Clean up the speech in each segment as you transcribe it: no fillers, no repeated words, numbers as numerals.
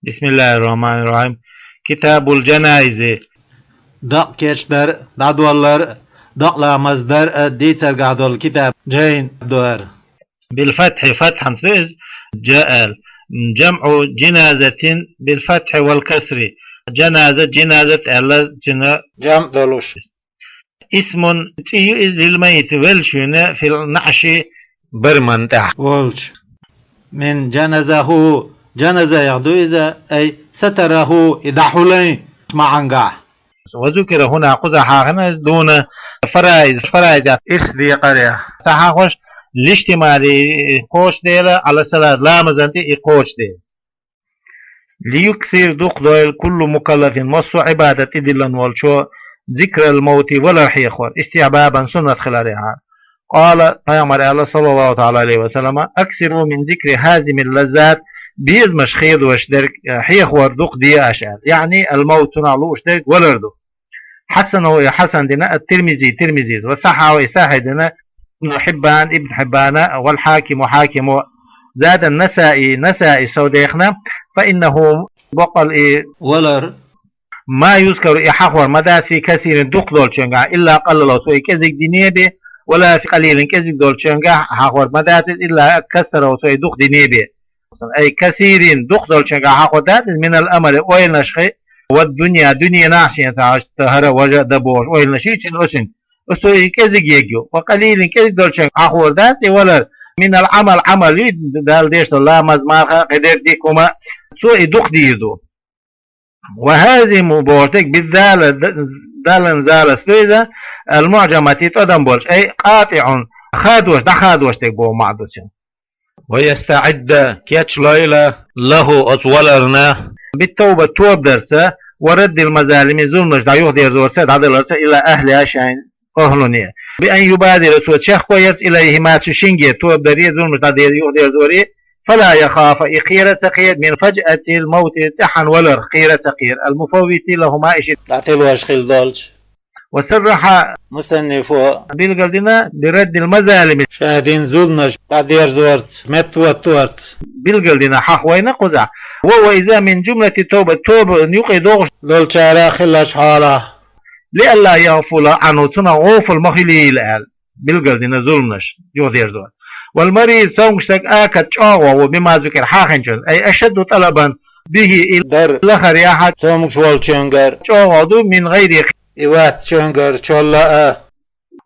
بسم الله الرحمن الرحيم. كتاب الجنائز. دق كيشتر دادولر دق لا مصدر ديتر قادول كتاب جين دور بالفتح فتحا فيز جاء جمع جنازة بالفتح والكسر. جنازة ألا جمع دولوش. اسم للميت ولشنا في النعش برمنتع ولش من جنزه يغدو إذا أي ستره إذا حلين معنقع. وذكر هنا قزح دون فرائز إسدي قرية صحاحش الاشتمال قوش ديلا على صلاة لا مزنتي قوش ديل ليكثر دخل كل مكلف مصو عبادة إدلا والشو ذكر الموت ولا حيخور استعبابا سنة خلالها. قال پیامبر الله صلى الله عليه وسلم أكثروا من ذكر هازم اللذات بيز مش خير واشترك حيخور دق دي أشعر يعني الموت نعلو اشترك ولردو. حسن دنا الترمذي وصححه وصححه دنا ابن حبان والحاكم حاكم. زاد النسائي سوديخنا فإنه بقل ولر ما يذكر إحاخور مدات في كثير دخل شنغا إلا قللوا سوي كذك دينيبي ولا في قليل كذك دول شنغا حاخور مدات إلا كسروا سوي دخ دينيبي أي كثير دخل شنغا حاخور دات من الأمر وين نشخي والدنيا دنيا ناشية تهرى وجه دبوش وين نشيء أسن سوي كذك يجو وقليل كذك دول شنغا حاخور دات ولا من العمل عملي دال ديش لا مزمارها قدر ديكما سوء دخ ديدو. وهذه مبورتك بالذال دالن زال سويدا المعجمة تدم بولش أي قاطع خادوش تكبو معدوشن. ويستعد كيتش ليلة له أطولرنا بالتوبة توب درسة ورد المظالم ظلمش دا يهدير زورسة دادلرسة إلى أهلها شاين أهلونية بأن يبادر سوى شيخ كويرس إليه ما تشنجي توب دري ظلمش دا يهدير زوري فلا يخاف إخيرة سقير من فجأة الموت تحن ولر خيرة سقير المفوت لهما إشي تعطيلواش خيل دولش. وصرح مصنف بالقلدنا برد المظالم شاهدين زولنش تعدير زورت متوتورت بالقلدنا حق وين قزع وهو إذا من جملة توبة نيقي دوغش دول شارع خلاش حاله لألا يغفل عنه غوفل مخيلي الآل بالقلدنا ظلمنش يوذير زور. والمريض سونكسك آكد شاوة وبما ذكر حاخنشن أي أشد طلبا به إلى الآخر ياحد سونكش والشنجر شاوة من غير إيوات شنجر شولا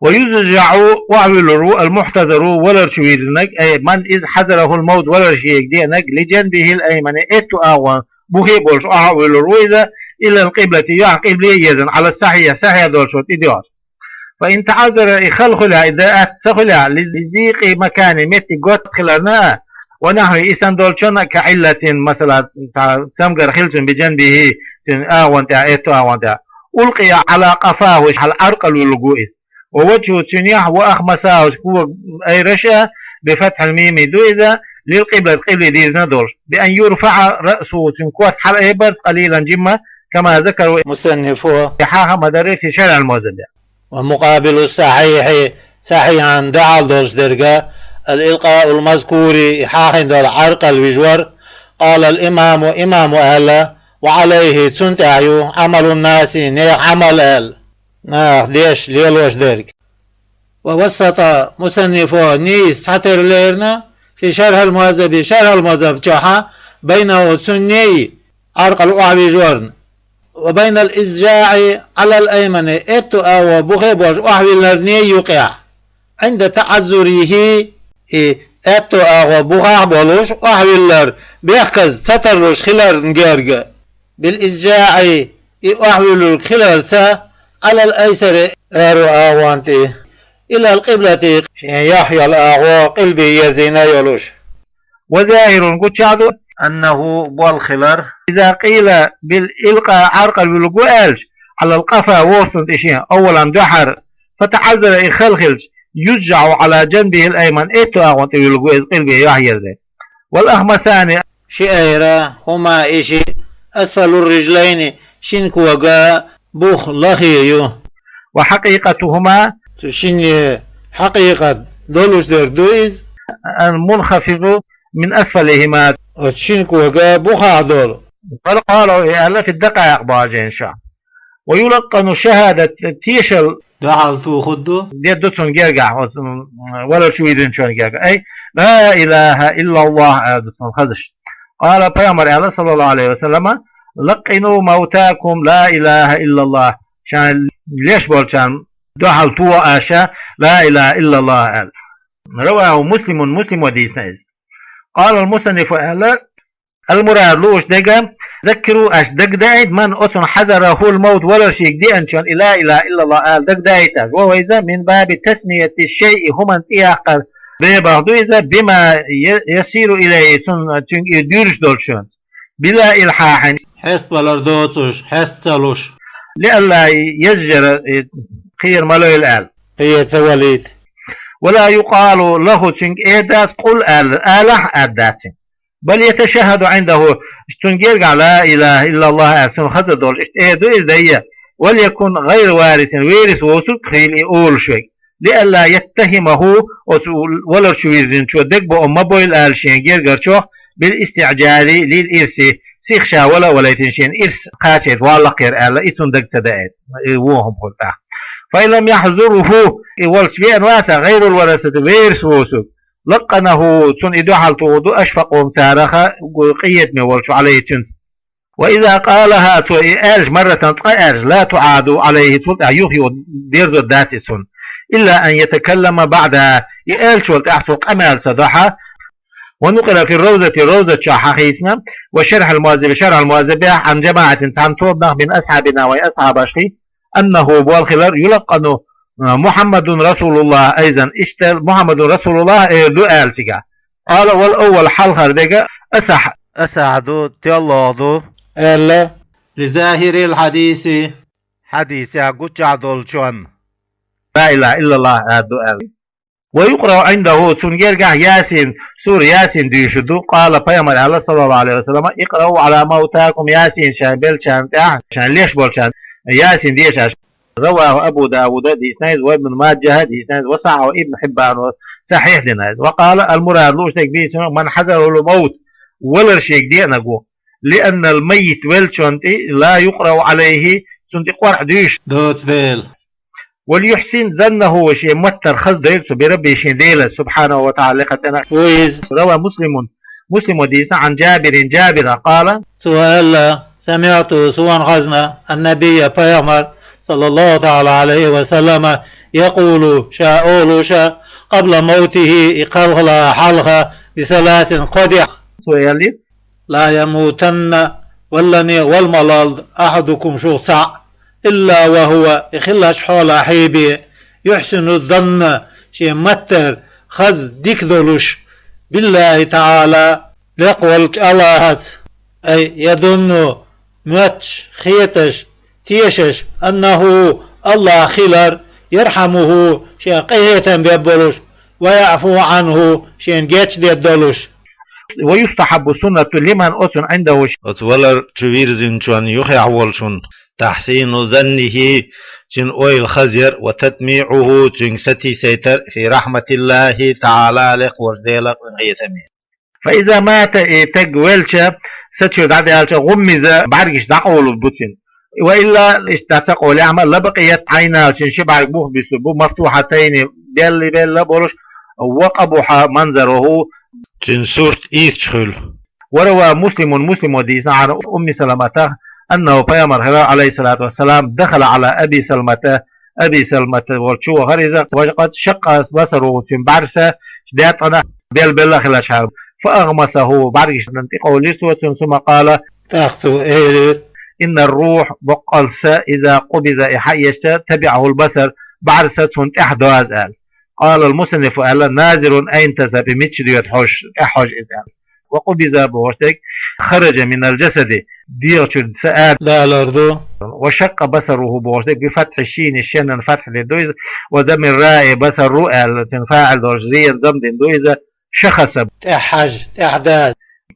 ويزجع وعلو المحتضر ولا شويزنك أي من إذ حذره الموت ولا شيء دينك لجنبه الأيمن إتو آوان بوهي بولش أعويل إذا إلى القبلة يعقب لي يزن على الصحيح دول شوت إديوش. فإن تعذر خلخلها إذا أتخلها لزيق مكان متي قوت خلنا ونحو إسان دولشنا كعلة مثلا سمقر خلتن بجنبه وانتا إتو وانتا ألقي على قفاه على أرقل الوقوئس ووجهه تنيح وأخمساه هو أي رشا بفتح الميم دوئذا للقبلة قبل ديزنا دولش بأن يرفع رأسه تنكوات حلقه برس قليلا جمع كما ذكر مصنفوه حاها مدري في شارع الموزن. ومقابل الصحيح صحيحا دعال دولش درجة الإلقاء المذكور حاحن دول عرق الوجور. قال الإمام إمام أهل وعليه تنتعيو عمل الناس نيح عمل أهل ديش ليلوش درج. ووسط مصنفه نيس حتر ليرنا في شرح المهذب جوحا بينه تنيي عرق الوجور وبين الإزجاع على الأيمن إتو أو بخيبوش أحوي النرني يقع عند تعذره إتو أو بخيبوش أحوي النر بيحكز سترلوش خلال نجارج بالإزجاع أحوي الخلال سا على الأيسر أرو أوانتي إلى القبلة يحيى الأعوى قلبي يزين يلوش. وظاهر قد أنه بالخلر إذا قيل بالإلقاء عرق الوقوالش على القفا ووسط إشياء أولا دحر فتعذر إخلخلش يجع على جنبه الأيمن إتو أغوانت الوقوال قلبه يحيى زي. والأخمسان شئيرا هما إشي أسفل الرجلين شنك وقا بوخ لخيو وحقيقتهما تشين حقيقة دولوش دردويز المنخفض من أسفلهما وتشينك وقا بوخا دول قالوا في الدقائق باجي إن شاء. ويلقن شهادة تيشل دعالتو خدو ديدتون جرجع ولا شو يدين شون جرجع أي لا إله إلا الله دتون خدش. قال بيامر صلى الله عليه وسلم لقنوا موتاكم لا إله إلا الله شان ليش بول شان دعالتو آشا لا إله إلا الله. رواه مسلم وديسنا. قال المصنف المراد لوش دقا ذكروا اش دق دايد من أتن حذره الموت ولا شيء دي أنشان لا إله إلا الله قال دق دايد وهو إذا من باب تسمية الشيء هم انتياقل بما يسير إليه يديرش دولشون بلا إلحاح حس بلردوتوش حس تلوش لألا يزجر خير ملو الآل هي سواليت ولا يقال له تنك إيدات قل آله آداتين بل يتشهد عنده اشتنجير لا إله إلا الله أحسن خطر دولش اشتهدو إذا وليكن غير وارث وسط خيل يقول شيء لألا يتهمه ولا شويزين شو دقبو أما بويل آل شينجير قرشوه بالاستعجال للإرث سيخشا ولا يتنشين إرث قاتل والله قير آل إتن دق تدائد وهم قلتا فإن لم يحضره والش بأن واسع غير الورثة ويرث وسط لقنه تن إدو حالتو دو أشفق ومسارخة قيد مولش عليه تنس. وإذا قالها تو إيرج مرة تقارج لا تعاد عليه تلقى يخيو ديرزو الداتي تن إلا أن يتكلم بعدها إيرج والتأحفق أمال صدحة. ونقل في روزة شاحخيسنا وشرح المواذب عن جماعة تنطوبنا من أصحابنا وأصحاب أشخي أنه بوالخلر يلقن محمد رسول الله أيضا اشتل محمد رسول الله دؤال تيجا. قال والأول حلقة دقا أسعدو تيالله ألا لظاهر الحديث حديث قجع شون لا إله إلا الله دؤال. ويقرأ عنده سنجرجع ياسين سور ياسين ديشدو. قال بيامر الله صلى الله عليه وسلم اقرأوا على موتاكم ياسين شابل شان ليش بول شان ياسين ديش. رواه أبو داود ديسنايد وابن ماجه ديسنايد وصححه ابن حبان صحيح لنا. وقال المراد لوش تكبير من حذر الموت ولا شيء دي نقول لأن الميت والشنتي لا يقرأ عليه سنتي قرع ديش دوت ديل وليحسن ظنه وشي متر خص ديلته بربي شين ديله سبحانه وتعالى قتنا. روى مسلم وديسنا عن جابر قال سؤال سمعت سوان غزنا النبي بيامر صلى الله تعالى عليه وسلم يقول شاء قبل موته إقرغ حلقة بثلاث قدح لا يموتن ولني والملال أحدكم شوطع إلا وهو إخلاش حول حيبي يحسن الظن شي متر خز ديكدولش بالله تعالى لقولك الله أي يظن متش خيتش تيشش أنه الله خلر يرحمه شيء قيهة بيبولوش ويعفو عنه شيء جيتش ديدولوش. ويستحب السنة لمن أتن عنده أتولر تشويرزن شون يخيعولشون تحسين ظنه جن أويل خزير وتتميعه جن ستي سيتر في رحمة الله تعالى لك ورديلك غيثمي. فإذا مات تقولش ستشو دعالش غمز بعرقش دعوه البطن وإلا استعتقوا لعمل لبقيت عينها تنشبع بوه بسبوب مفتوحتين بيل بولش وقبح منظره تنسورت إيتشخل. وروى مسلم وديسنا عن أم سلمة أنه بيامر عليه الصلاة والسلام دخل على أبي سلمة والشو غريزة وقد شق بصره تنبعرسة شديتنا بيل خلاش حرب فأغمسه بعرقش ننتقه لسوة ثم قال تأخذوا إيريت إن الروح بقلس إذا قبض إحيشت تبعه البصر بعرسة إحداث قال المصنف قال نازل أين تذهب بمتشد أحوش إذن وقبض بوشتك خرج من الجسد ديرشد سآل لا الأرض وشق بصره بوشتك بفتح الشين الشن فتح للدويز وزم الراء بصر رؤى تنفاعل درجزية ضمد دويزة شخص إحداث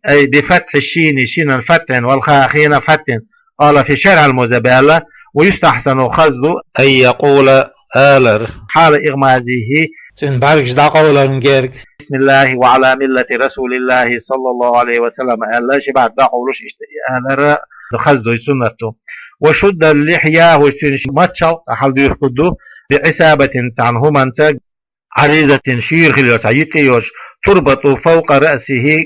أي بفتح الشين شين فتح والخاء خين فتح. قال في شرع المزبالة ويستحسن خزد أن يقول آلر حال إغمازه تن بارك دا قولن جيرك بسم الله وعلى ملة رسول الله صلى الله عليه وسلم الله شبعت دا قولش أهل خزدو سنته وشد اللحية وشتنش ماتشل أحل بيركضو بعسابة عنهم أنت عريضة شير خليوس عيتيوش تربط فوق رأسه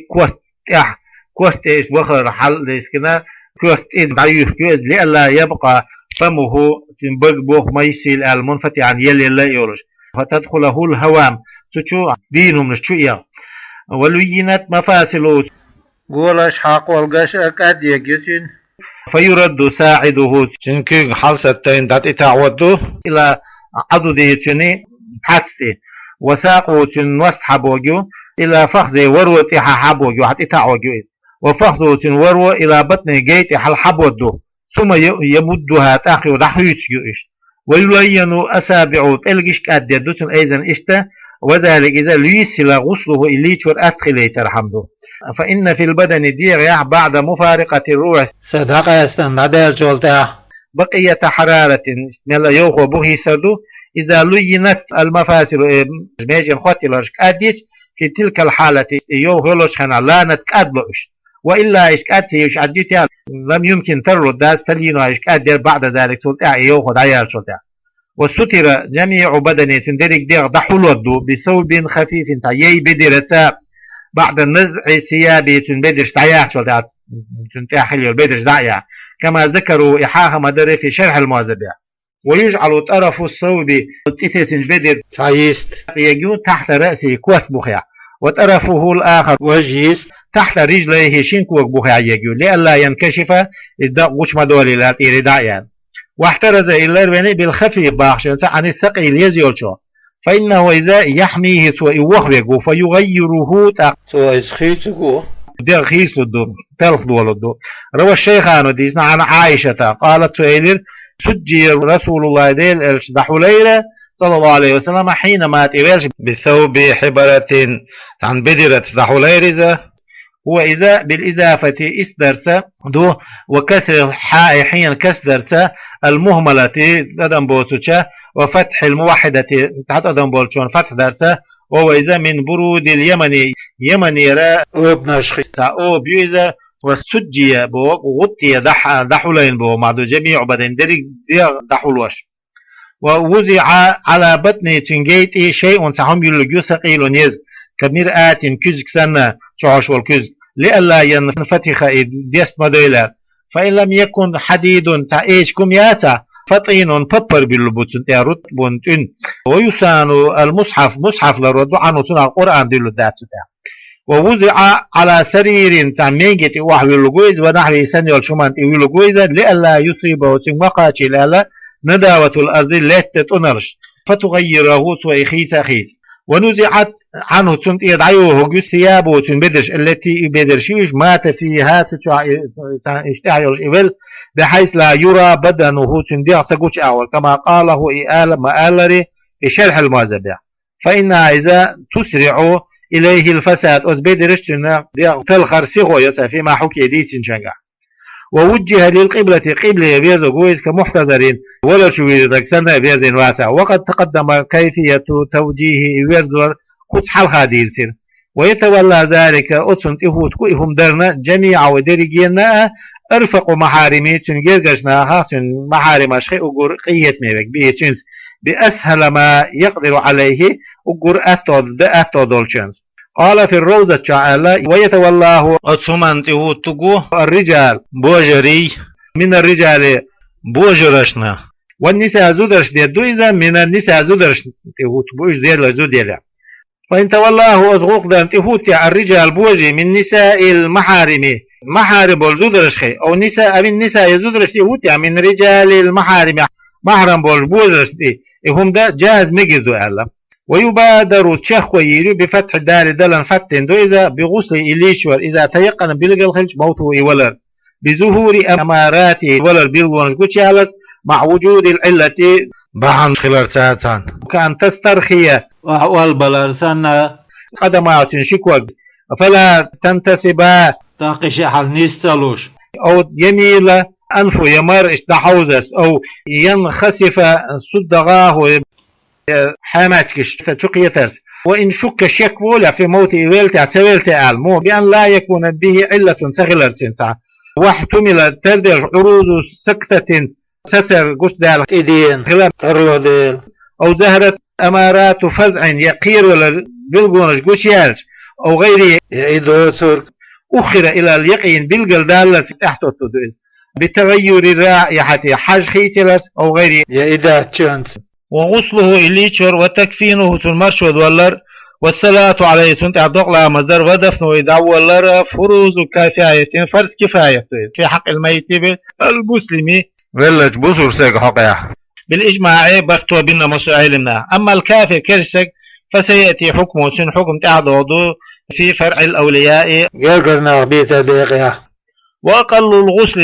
كوست إيش بخر حل ديسكنا كوست إيد ضعيف كوست لألا يبقى فمه تنبق بوخ ميسيل المنفتي عن يلي لا يورش فتدخله الهوام تشو دينهم نشويا ولينت مفاصله قولش حق والقش أكاد يجتن فيرد ساعده چنكي حال ستين دات اتعودو إلى عضده تني حدثي وساقه تن وسط حبوجو إلى فخذ وروة حبوجو حتى تعوجو وفخذه تن وروة إلى بطن جيت حل حبودو ثم يمدها تاخي ودحيوش يوش ويلين أسابعه تلقش كاد يدوتن أيضا إشتا وذلك إذا ليسل غسله إليتشور أدخلي ترحمه فإن في البدن ديغ بعد مفارقة الروح صدقة استندادل جولتا بقية حرارة ملا يوخو بوهي سردو إذا لينت المفاصل ميجن خواتي لرشك أديش في تلك الحالة يوخو لشخنا لا نتكادلوش وإلا إشكاتي يوش أديتها لم يمكن ترد داس تلينو إشكات بعد ذلك تلتع يوخو دايال شلتع وستر جميع بدنه تندرك ديغ دحولودو بثوب خفيف تعيي بدرتا بعد النزع ثيابه تنبدش تعياح شلتع تنتاح خليو البدش دعيا كما ذكروا إحاها مدر في شرح الموازبع ويجعل طرف الثوب تثسن بدر تعيست يجون تحت رأسه كوست بخيع وطرفه الآخر وجيست تحت رجليه شنكوك بخيع يجون لئلا ينكشف إذا وش مدولي لا تيردعيا واحترز إلى بالخفي باخش عن الثقيل يزيولشو فإنه إذا يحميه ويوخبه فيغيره تو إسخيتكو دير خيس لدو تلخ دولدو روى الشيخان وديسنا عن عائشة قالت سئلر سجي رسول الله ديل الشدحوليرة صلى الله عليه وسلم حينما تبالش بثوب حبرة عن بدرة دحوليرة هو إذا بالإضافة إسدرت دو وكسر الحاء حين كسدرت المهملة تدم بوتشا وفتح الموحدة تحت أدم بولشون فتح درت وهو إذا من برود اليمني يمني را وابن شخي أو بيوزا وسجي بو وغطي دحولين بو مع جميع بدن دريق دحولوش ووزع على بطن تنجيتي شيء سهم يلقيو ثقيل نيز كمرآة كزك سنة شعش والكزك لئلا ينفتخ ديست مدويلا فإن لم يكن حديد تعيش كمياتا فطين ببر باللبوتن رتبون تن ويسان المصحف مصحف لردو عنه تنع القرآن دلو داتو ووضع على سرير تعميجة وحوي اللقويز ونحوي سنة والشمان تيوي اللقويزا لئلا يصيبه تنمقاتي لألا نداوة الأرض التي تنرش فتغيره ويخيث خيث ونزعت عنه تنت يدعيه ثيابه تنبدرش التي بدرشيش مات فيها اشتعيرش إبل بحيث لا يرى بدنه تنديع تقوش أول كما قاله إيال مآلري في شرح الموازبع فإنها إذا تسرع إليه الفساد أثبدرش تلخر سيغو فيما حكي دي تنشنقع ووجه للقبلة قبلة يبيرز قويس كمحتضرين ولا شوية دكسنة يبيرز واسع وقد تقدم كيفية توجيه يبيرز قدس حلقة ديرسين ويتولى ذلك أتسن تهوت كوئهم درنا جميع ودرجينا أرفق محارمي تنجرجشنا محارم أشخي أقر قيت ميبك بيتشنت بأسهل ما يقدر عليه أقر أتودولشنس قال في الروضة تعالى ويتولاه أتسمان تهوت تقو الرجال بوجري من الرجال بوجرشنا والنساء زودرش ديدو إذا من النساء زودرش تهوت بوج ديال زوديلا فإن تولاه أزغوق ذا تهوت الرجال بوجي من نساء المحارم محارم الزودرش خي أو نساء من نساء زودرش تهوت من رجال المحارم محرم بوجرش دي هم ده جاز مجدو أعلم ويبادر تشخ ويري بفتح الدار دلن فتن دو إذا بغسل إليشور إذا تيقن بلغ الخلج موته ولر بظهور أمارات ولر بلغونش قوشي مع وجود العلة بحن خلال ساعتان كان تسترخي والبلرسان قدمات شكوك فلا تنتسبا تاقش حال نيستلوش أو يميل أنفه يمر اشتحوزس أو ينخسف صدغاه حاماتكش تشقي ترس وإن شك شك ولا في موت إيويلتي سويلتي علمو بأن لا يكون به علة تغلر تنسع واحتمل تردج عروض سكتة ستر قش دال إدين ترلو ديل أو ظهرت أمارات فزع يقير ولا بلغونش قش يالج أو غيره يعيدو ترك أخر إلى اليقين بالقل دالة تحت التدويز بتغير الرائحة حاج خيتلس أو غيره يعيدها تشانس وغسله إليشور وتكفينه تنمرشود والر والصلاة عليه تنتع دقلا مصدر ودفنه يدعو فروز كفاية فرز كفاية في حق الميت المسلمي ولج بصر سيق حقيا بالإجماع بختو بنا مسؤولنا أما الكافر كرسك فسيأتي حكمه سن حكم تعضوضو في فرع الأولياء قرقرنا بيتا ديقيا وأقل الغسل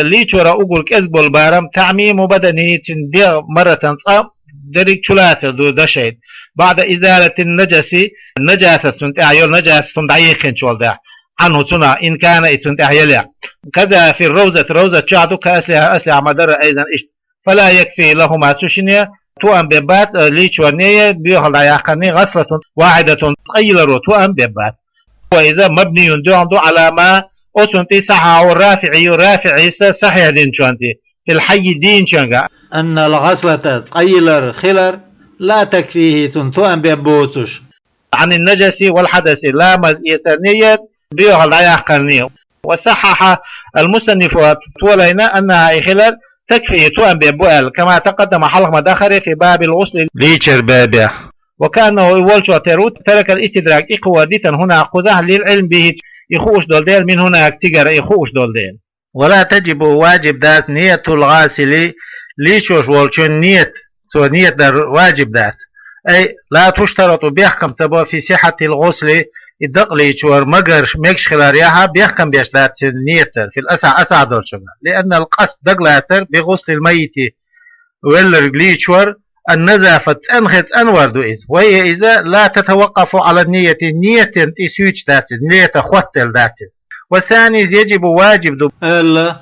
ليشورا أقول كذب البارم تعميم بدنه تندير مرة صام دريك شلاتر دو دشيد بعد إزالة النجاسة تنتعيو نجاسة تنضعيخن شوال دا عنه تنا إن كان تنتع يلع كذا في روزة شعدو كأسلها مدر أيضا إشت فلا يكفي لهما تشنية توأم ببات ليشورنية بيوهل داياقني غسلة واحدة تغير توأم ببات وإذا مبني دو على ما أسنتي صحة ورافعي صحيح دين شانتي في الحي دين شانغا أن الغسلة تغير خلر لا تكفيه تنتوأم ببوتش عن النجس والحدث لا مزيسانية بيوهل داياقني وصحح المصنف طولينا أنها خلر تكفي توأم ببوال كما تقدم حلقة مداخرة في باب الغسل ليشر بابه وكأنه يولشو ترك الاستدراك إقوى ديتا هنا قزح للعلم به يخوش دولدين من هناك تجر يخوش دولدين ولا تجب واجب ذات نية الغاسل ليشوش والشون نية در واجب ذات أي لا تشترط بيحكم تبو في صحة الغسل الدقلي شور مقر ميكش خلاريها بيحكم بيش ذات نية في الأسع دولشون لأن القصد دقلاتر بغسل الميت والرجلي شور النزافة أنخت أنوردو إذ وهي إذا لا تتوقف على النية تسويش ذات نية خوتل ذات والثاني يجب واجب دو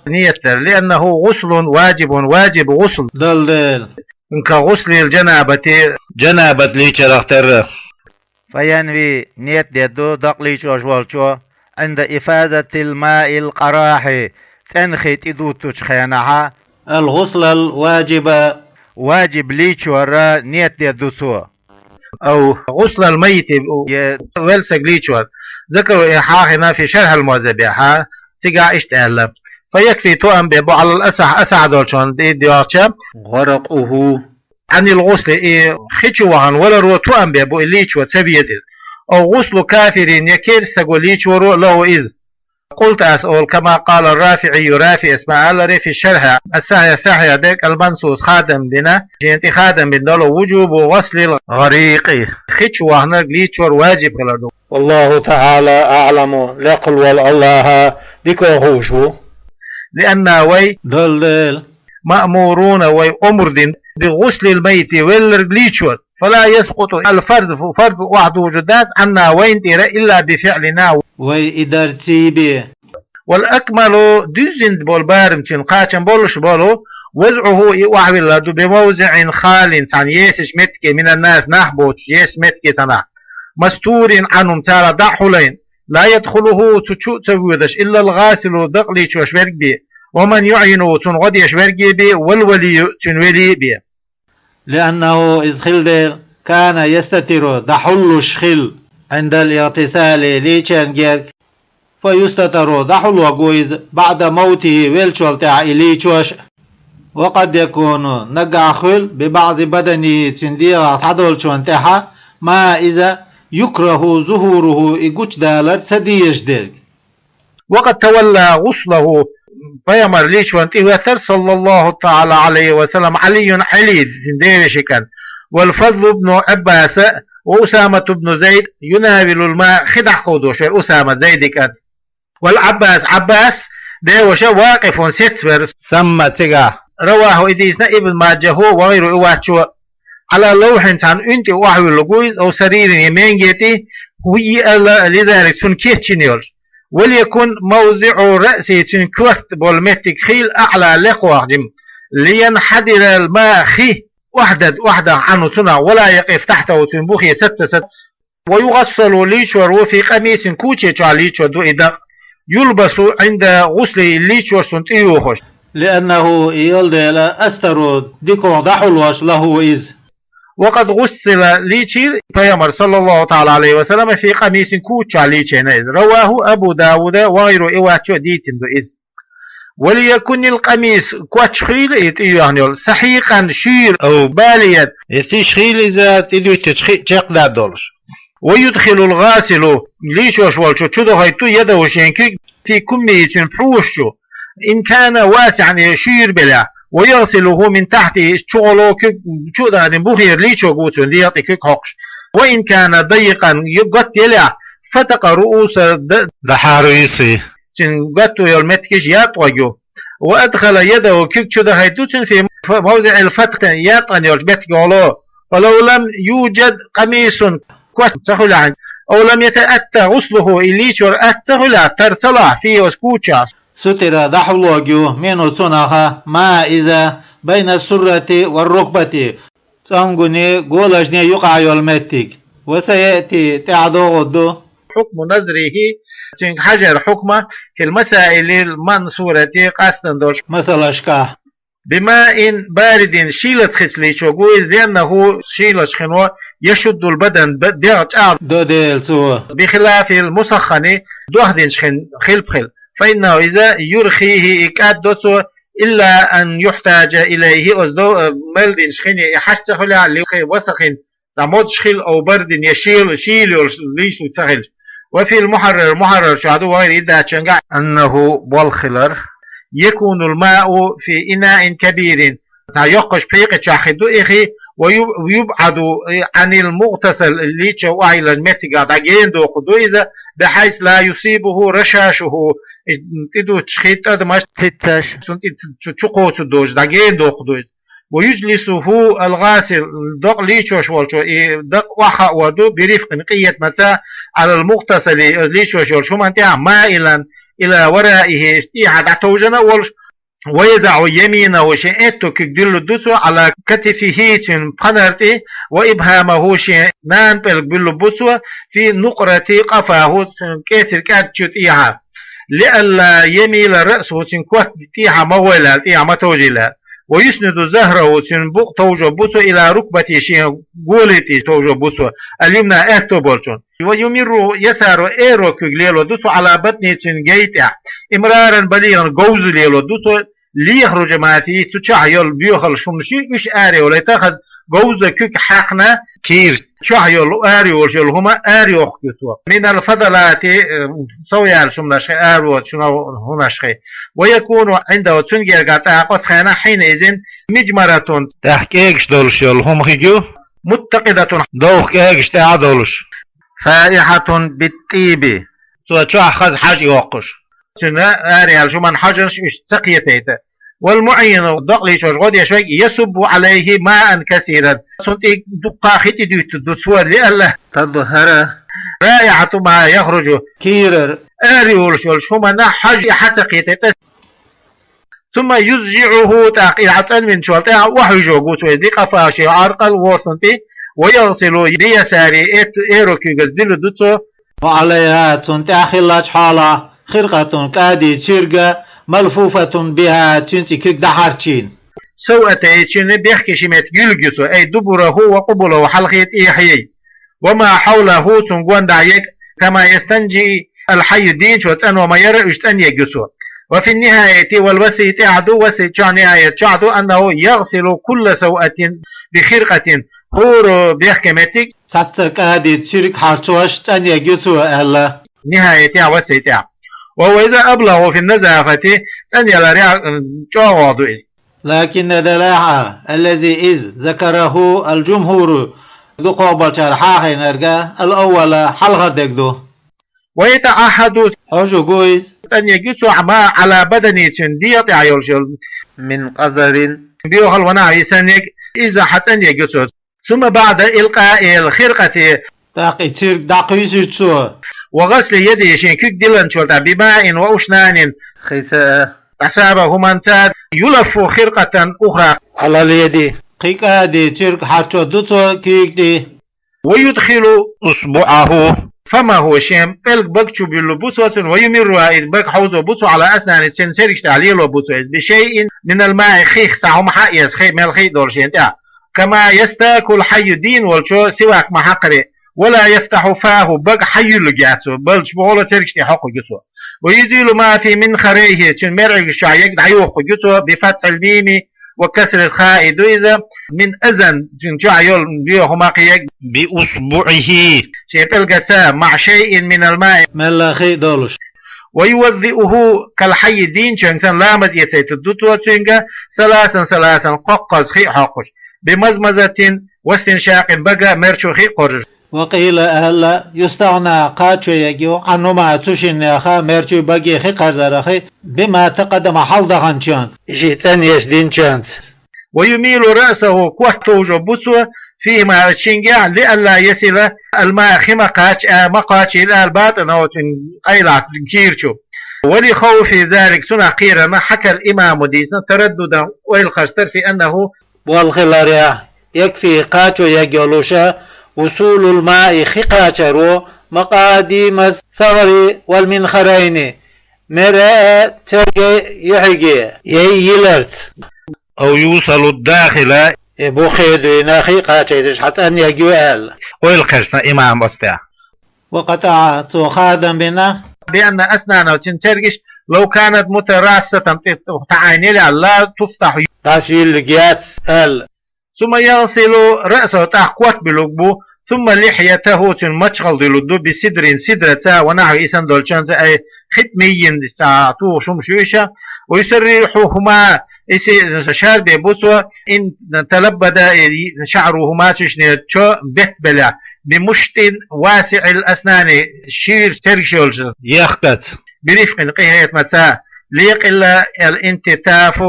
نية لأنه غسل واجب غسل دل إنك غسل جنابة ليش رختر فينوي نية دو دقلي شوشوالشو عند إفادة الماء القراحي تنخت إدو تشخينها الغسل الواجب واجب ليش ورا نيت يدوسوا أو غسل الميت ولسق ليشور ذكروا إيحاهنا في شرح الموزبيحة تقع اشتألب فيكفي توأم بيبو على الأسح أسعدولشون دي ديوارشا غرقه عن الغسل خيشوهن ولا رو توأم بيبو الليشور تبيزيز أو غسل كافر يكير سقو ليشور له إذ قلت أسأل كما قال الرافعي رافع اسماعيل في الشرح الساحية ديك المنصوص خادم بنا جنتي خادم بندلو وجوب غسل الغريق خيشو هناك ليتشور واجب خلردو والله تعالى أعلم لقل والله بكوهوشو لأن وي دل مأمورون وي أمردين بغسل الميت والرجليتشور فلا يسقط الفرض فرض واحد وجودات عنا وين إلا بفعلنا وإدارتي به والأكمل دزند بول بارمتين قاتن بولش بولو وزعه وحوي بموضع خال عن يسش متك من الناس نحبوش يس متك تنا مستور عنهم تارا دحولين لا يدخله تشوتويدش إلا الغاسل دقلي شوشبرق بي ومن يعينه تنغدي يشبرق بي والولي تنولي بي لأنه إذ خلدل كان يستتر دحل شخل عند الاغتسال ليشنجيرك فيستتر دحل وقويز بعد موته ويلشول تاع إليشوش وقد يكون نقع خل ببعض بدنه تنديغ تحضل شوانتها ما إذا يكره ظهوره إيقوش دالر سديش ديرك وقد تولى غسله فيمر ليش وانتهى صلى الله تعالى عليه وسلم علي ديرش كان والفضل بن عباس وأسامة بن زيد يناول الماء خدع قودوش أسامة زيد كان والعباس ده وش واقف ستفر سمى تيغا رواه إديسنا ابن ماجه وغيره إواتشو على لوح عن أنت وحوي اللقويز أو سرير يمين جيتي هي لذلك تنكيتشنيول وليكن موضع رأسه تنكوت بالمتك خيل أعلى لقوة جم لينحدر الماء خي وحدة عنه تنا ولا يقف تحته تنبوخي ست ويغسل ليشور في قميص كوتشي ليشور دو إدق يلبس عند غسل ليشور سنتيوخش لأنه يلدل أستر ديكو دحلوش له إز. وقد غسل ليشير فيمر صلى الله تعالى عليه وسلم في قميص كوتشا ليشير رواه أبو داود وغير إواتشو ديتن دو إز. وليكن القميص كواتشخيل يعني سحيقا شير أو باليا يتشخيل إذا تدو تشق دولش ويدخل الغاسل ليشوش والشو تشدو هيتو يده شينكي في كمية بروشو إن كان واسعا يشير بلا ويغسله من تحت شغلو شو ده بوخير ليشو قوتون دياتي كيك هوكش وإن كان ضيقا يقط يلع فتق رؤوس لحاريسي قطو يلمتكش يطوجو وأدخل يده كيك شو ده هيتوتن في موضع الفتق يطن يلمتك ولو لم يوجد قميص كوات أو لم يتأتى غسله إليشور أتغلا ترسلا فيه وسكوتشا ستر دحلوجو منو تناخا ما إذا بين السرة والركبة تنغني قولجني يقع يلمتك وسيأتي تعدو غدو حكم نظره حجر حكمه في المسائل المنصورة قصدا دوش مثل أشكاه بماء بارد شيلت خسليشو قويز لأنه شيلت خنوة يشد البدن بخلاف المسخن دوهدن خل بخل فإنه إذا يرخيه إكاد دوتو إلا أن يحتاج إليه أزدو ملدن شخن يحشته لعلي وسخن تموت شخل أو برد شيل ليش تسخل وفي المحرر شهدو غير إذا تشنقع أنه بالخلر يكون الماء في إناء كبير يقش بيق تشاخدو إخي ويبعد عن المغتسل اللي تشوع إلى المتقع داقين دو خدو إذا بحيث لا يصيبه رشاشه تدو تشخيط أدماش تتش تشقو تدوش داقين دو خدو ويجلسه الغاسل دق ليشوش والشو دق وحا ودو برفق قية متى على المغتسل ليشوش والشو منتع مائلا إلى ورائه اشتيها دعتوجنا والش ويزع يمينه شئته كدل الدسو على كتفه فنرتي وإبهامه شيء نانبل بالبسوة في نقرة قفاه كسر كاتشتيها لألا يميل رأسه تنكوث تيها مولا تيها متوجلا ويسند زهره تنبق توجه بسو إلى ركبة شيء قولتي توجه بسو اليمنى اهتو بولشون ويمر يسار ايرو كجليلو دوسو على بطنه تنجيتع امرارا بليغا جوز ليلو دوسو ليخرج ما فيه تشعيل بيوخل شمشي ايش اري ولا تاخذ جوز كيك حقنا كير تشعيل اري وشل هما اري وخيتو من الفضلات سويال شمناش ارو شنو هناشخي ويكون عنده تنجر قطع قطخانا حينئذ مجمرة تحكيكش دولش يل هم خيجو متقدة دوخ كيكش تعدولش فائحة بالطيب سو تشوح خز حاج يوقش سنا اريال شو من حجرش سقيتيت والمعين دقلي شوش غد يشوي يصب عليه ماء كثيرا سنتي دقا ختي دوت دسوا لألا تظهر رائحة ما يخرج كيرر اريول شو من حج حتى قيتيت ثم يزجعه تقيعة من شوالتها وحجو قوت ويزدي قفاشي عرقل وورتنتي ويغسل بيساري ايروكي قدلو دوتو وعليها تنتاخلت حالة خرقة كادي تشيرغا ملفوفة بها تنتكك دحارتين سوءتي تشين بيحكي شمت يلقسو اي دبره وقبله حلقية ايحيي وما حوله تنقوان دعيك كما يستنجي الحي الدين شوتان وما يرى اشتان يقسو وفي النهاية والوسيط عدو وسيط نهاية عدو أنه يغسل كل سوءة بخرقة هو بيحكمتك ساتسك هذه تشيرك حرشوش تانية جسو أهلا نهاية وسيط وهو إذا أبلغ في النزافة تانية لريع جوادو لكن دلاعة الذي إذ ذكره الجمهور دقوبة شرحاها نرجع الأول حلقة دقدو ويتعهد أوشو قويس أن يجسوا ما على بدني تنديط عيولشل من قذر بيوخل ونعي سنك إذا حتى يجسوا ثم بعد إلقاء الخرقة تاقي تشيرك داقيسو وغسل يده شنكك دلن شولتا بماء وأشنان خيساء أصابه من تاد يلف خرقة أخرى على اليد قيقادي ترك حرشو دوتو كيكدي ويدخل أصبعه فما هو شيم بلق بكتشو بالبوسوة ويمر إذ بك حوزو بوسو على أسنان تنسرش تعليل بوسو بشيء من الماء خيخ ساهم حقيس خي مال خي دورشين كما يستاكل حي دين والشو سواك محقري ولا يفتح فاه بق حي لجاتو بل شبغولة تركش حقو جتو ويزيل ما في من خريه تن مرعي الشعيق دعيوه جتو بفتح الميم وكسر الخاء دويزا من أذن جعيول بيوهما قيق بأصبعه شيء القسا مع شيء من الماء ملاخي دولش ويوضئه كالحي دين شنسان لامز يسيت الدوتو تنجا ثلاثا ققز خي حقش بمزمزة واستنشاق بقى مرشو خي قرش وقيل أهلا يستغنى قاتشو يجيو عنو ما تشين يخا مرشو بقي خي قرزرخي بما تقدم حلدغن شانس جيتان يشدين شانس ويميل رأسه كوحتوجو بوتو فيما تشنجع لألا يصل الماء خمقاتش مقاتش إلى الباطن أو قيلع كيرشو ولخوف ذلك سنة قيرنا حكى الإمام ديسنا ترددا والخستر في أنه والخلاريا يكفي قاتشو يجولوشا وصول الماء خقاتشرو مقاديم الثغر والمنخرين مرأة ترجي يحجي ييلرت أو يوصل الداخل بوخيدو ناخي قاتشيدش حتى أن يجوال والخستر إمام أستاع وقطع تخادم بنا بأن أسنانه تنترجش لو كانت متراسة تعاني لا تفتح تاسيل القياس ثم يغسل رأسه تحقوت بلقبو ثم لحيته تنمشغل دلدو بسدر سدرة ونحو إسان دولشانز أي ختمي ساعتو شمشوشة ويسرحهما شار ببوسوة إن تلبد شعرهما تشني شو بلا بمشط واسع الأسنان شير ترشولش يختت برفق قيهية مساء ليق إلا الانتتاف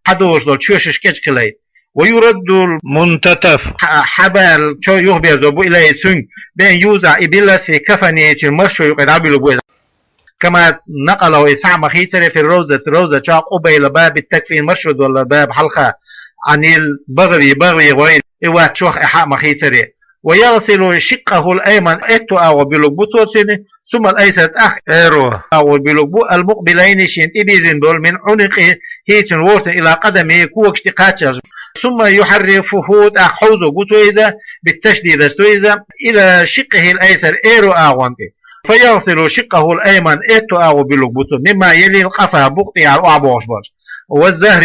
حدوش دول شوشش كجكلي ويرد منتتف حبال شو يخبر زبو إلى يتسن بين يوزع إبلس في كفني المرشو يقعد عبلو بويدا كما نقله إسحاق مخيتر في روزة شاق قبيل باب التكفين مرشد ولا باب حلقة عن البغري وين إوات شوخ إحاق مخيتر ويغسل شقه الأيمن إتو أو بلقبوتو ثم الأيسر أخيرو أو بلقبو المقبلين شين إبيزن دول من عنقه هيتن وورتن إلى قدمه كوكش تقاتشر ثم يحرفه أخوزو قوتويزا بالتشديد استويزا إلى شقه الأيسر إيرو آوانتي فيغسل شقه الأيمن إتو أو بلقبوتو مما يلي القفا بقطي على أعبوش باش والزهر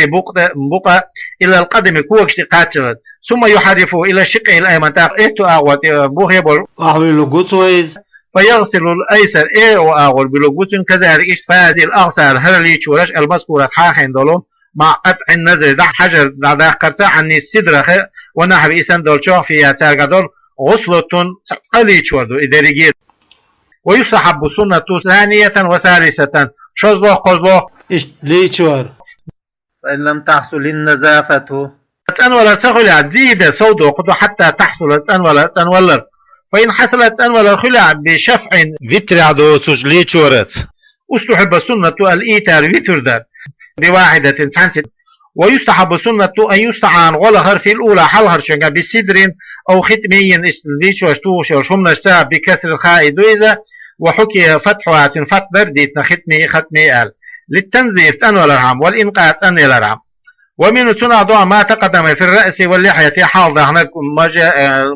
بقى إلى القدم كوكش تقاتشر ثم يحرفه إلى شقه الأيمن إتو أو بوهيبول وحويلو قوتويز فيغسل الأيسر إيرو أو بلقبوتو كذلك فهذه الأغسال هللي شورش المذكورة حاحين دولون مع قطع النظر ده حجر ده قرطع عن السدرة ونحو إسان دول شوخ فيها تاقدول غسلة قليل شوردو إداريجير ويستحب سنة ثانية وثالثة شزلوخ قزلوخ ليشور فإن لم تحصل النزافة تنولر تغلي عديدة صوت وقدو حتى تحصل تنولر فإن حصلت تنولر خلع بشفع فيتر عدو تجلي شورت استحب سنة الإيتار ويتردر بواحدة تنسانت ويستحب سنة أن يستعان غلهر في الأولى حلهر شنجا بسدر أو ختمي ليش وشتوش وشمنا الساب بكسر الخاء دويزة وحكي فتحها تنفت برديتنا ختمي آل للتنزيف تنوى الرعام والإنقاذ تنوى الرعام ومن تنعضع ما تقدم في الرأس واللحية حاضة هناك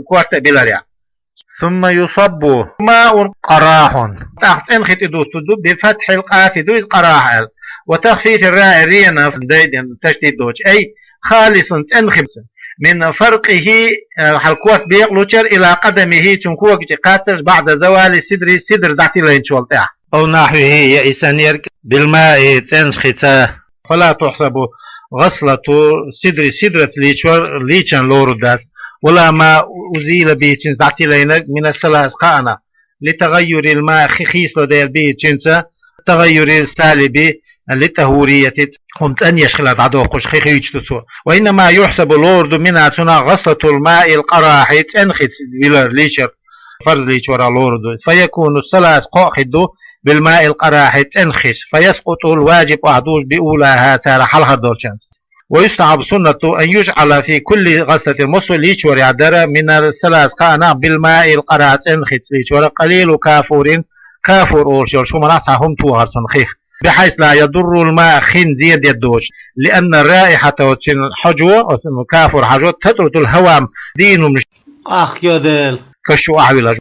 كوارت بلاريا ثم يصب ماء قراح تحت انخت دوت بفتح القاف دويز قراح وتخفيف الراء رينا تشديد دوج أي خالص تنخبس من فرقه حلقوات بيقلوشر إلى قدمه تنكوك قاتل بعد زوال السدر دعتي لين شولتها أو نحوه يأسان يرك بالماء تنختا فلا تحسب غسلة سدرة ليشان لوردات ولا ما أزيل به دعتي لين من الثلاث قانا لتغير الماء خيص لدير به تغير السالب للتهورية قمت أن يشغل عدوقش خيخيش تسوى وإنما يحسب لورد منها تنا غسلة الماء القراح تنخت بلر ليشر فرز ليشور لورد فيكون الثلاث قاخد بالماء القراح تنخس فيسقط الواجب أحدوش بأولاها تارى حلها دولشانس ويستحب سنة أن يجعل في كل غسلة مصر ليشور يعدر من الثلاث قانا بالماء القرات انخت ليشور قليل كافور أورشور شو منعتهم توهر سنخيخ بحيث لا يضر الماء خين زيد يدوش لأن الرائحة حجوة كافور حجوة تطرد الهوام دين مش يدل كشو أعويل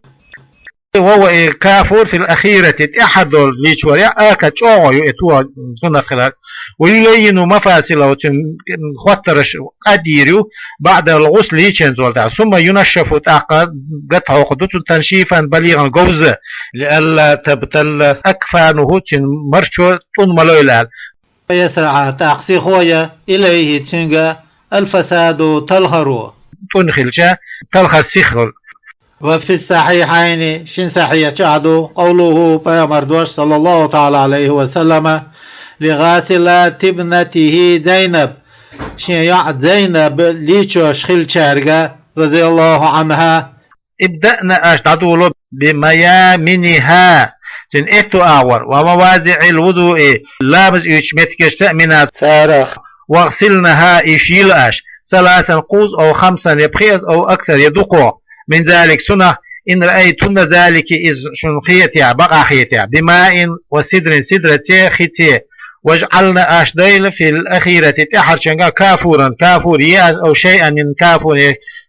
وهو كافور في الأخيرة أحد ليشوريا أكتشوه يؤتوه سنة خلال ويلين مفاصله خطرش قديريو بعد الغسل يشنزول ثم ينشف قطع خدوت تنشيفا بليغا جوزة لئلا تبتل أكفانه مرشو تنملو يسرع تأقسي خويا إليه تنجا الفساد تلهرو تنخلشا تلخ السخر. وفي الصحيحين شن صحيح شهدوا قوله بيامردوش صلى الله تعالى عليه وسلم لغاسلات ابنته زينب شن يعد زينب ليشوش خل شارقة رضي الله عنها ابدأنا أشتعدوا بميامنها شن إتو أعور وموازع الوضوء لامز يشمتكش تأمينات سارخ واغسلنها إشيل أش 3 قوز أو 5 يبخيز أو أكثر يدقوا من ذلك سنة إن رأيتن ذلك إذ شنخيتها بقى خيتها بماء وسدر سدرة خيتها واجعلنا أشديل في الأخيرة تحر شنقا كافور يأس أو شيئا من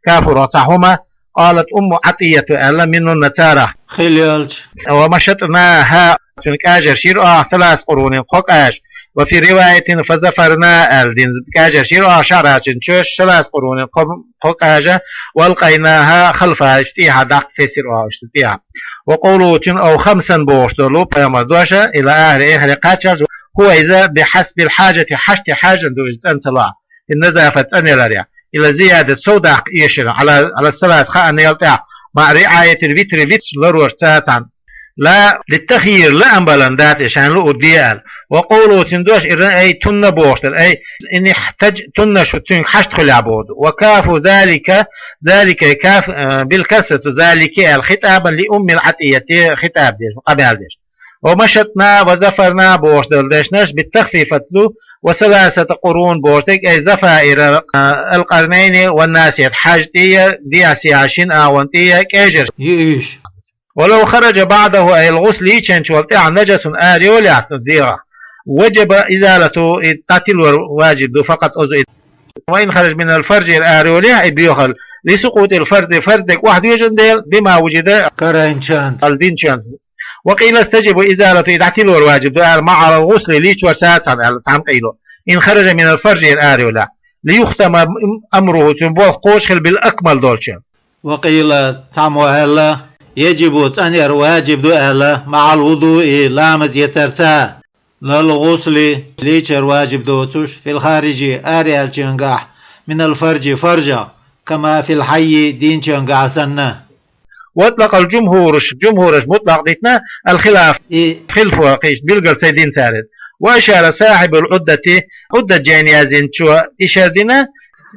كافور صحهما. قالت أم عطية ألا من النتارة خليلش ومشتناها شنكاجر شيرها 3 قرون قوكاش. وفي رواية فزفرنا الدين كاجر شيرها شعرها شنشوش 3 قرون قوكاجة والقيناها خلفها اشتيها دق تسيرها اشتيها. وقولوا أو 5 بوشتلو بيامردوشة إلى أهل قاتشر هو إذا بحسب الحاجة حشت حاجة دوجت أنسلا النزافة أنيلاريا إلى زيادة سوداء يشر على 3 خاء يلتع مع رعاية الفيتر فيتش لروش تاتان لا للتخيير لا أنبالان دات عشان لو الديال. وقولوا تندوش إرن أي تن بوشتل أي إن يحتاج تنشو تن حشت خلعبود وكافوا ذلك كاف بالكسرة ذلك الخطابا لأم العطية خطاب ديش قبل ديش. ومشتنا وزفرنا بوشتل ديشناش بالتخفيف له و3 قرون بوشتك أي زفائر القرنين والناسية حاجتية دياسياشين آوانتية كيجر يئيش. ولو خرج بعده أي الغسل يشنش والتع نجس آريو ليعتديره وجب إزالته التاتل واجب فقط أزو. وإن خرج من الفرج الآريو بيخل لسقوط الفرد فردك واحد يجندل بما وجد كرينشانس الدينشانس. وقيل استجب إزالته التاتل واجب مع الغسل ليش وسات عن قيله إن خرج من الفرج الآريو ليختم أمره تنبوه قوشخل بالأكمل دولشان. وقيل تعموها يجب تأنير واجب دوئلة مع الوضوء لامز يترسا للغسل ليشر واجب دوتوش في الخارج آريال جنقاح من الفرج فرجة كما في الحي دين جنقاح سنة. واطلق الجمهورش مطلق ديتنا الخلاف خلف وقيش بلغل سيدين ثالث. وأشار صاحب عدة جانيازين شو إشاردنا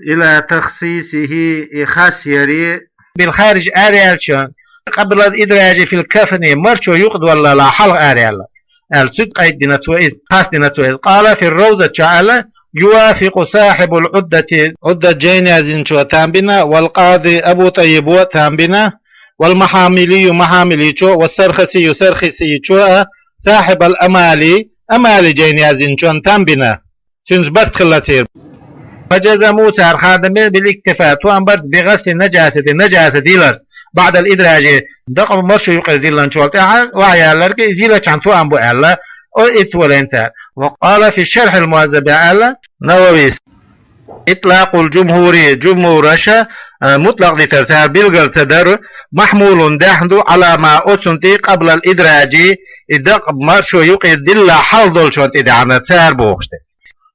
إلى تخصيصه خاصيري بالخارج آريال شن قبل الإدراج في الكفن مرشو يقد ولا لا حلق آريال الصدق أيدنا توئز خاص دينا توئز. قال في الروزة شعالة يوافق صاحب عدة جانيازين شو تامبنا والقاضي أبو طيب تامبنا والمحاملي محاملي شو والسرخسي سرخسي شو صاحب أمالي جانيازين شو تامبنا شنز بس خلاتير. فجزموا تار خادم بالاكتفاء وأنبرت بغسل النجاسة ديلرز بعد الإدراج دقم مرشو يقل ديلان شوالتها وعيالك زيلة شانتو أنبو ألا أو إتولينتا. وقال في الشرح المعذب ألا نوويس إطلاق جمهورش مطلق لترتار بلغل تدر محمول داحندو على ما أتسنتي قبل الإدراج دقم مرشو يقل ديلا حال دول شوالت إدعانا تار بوغشت.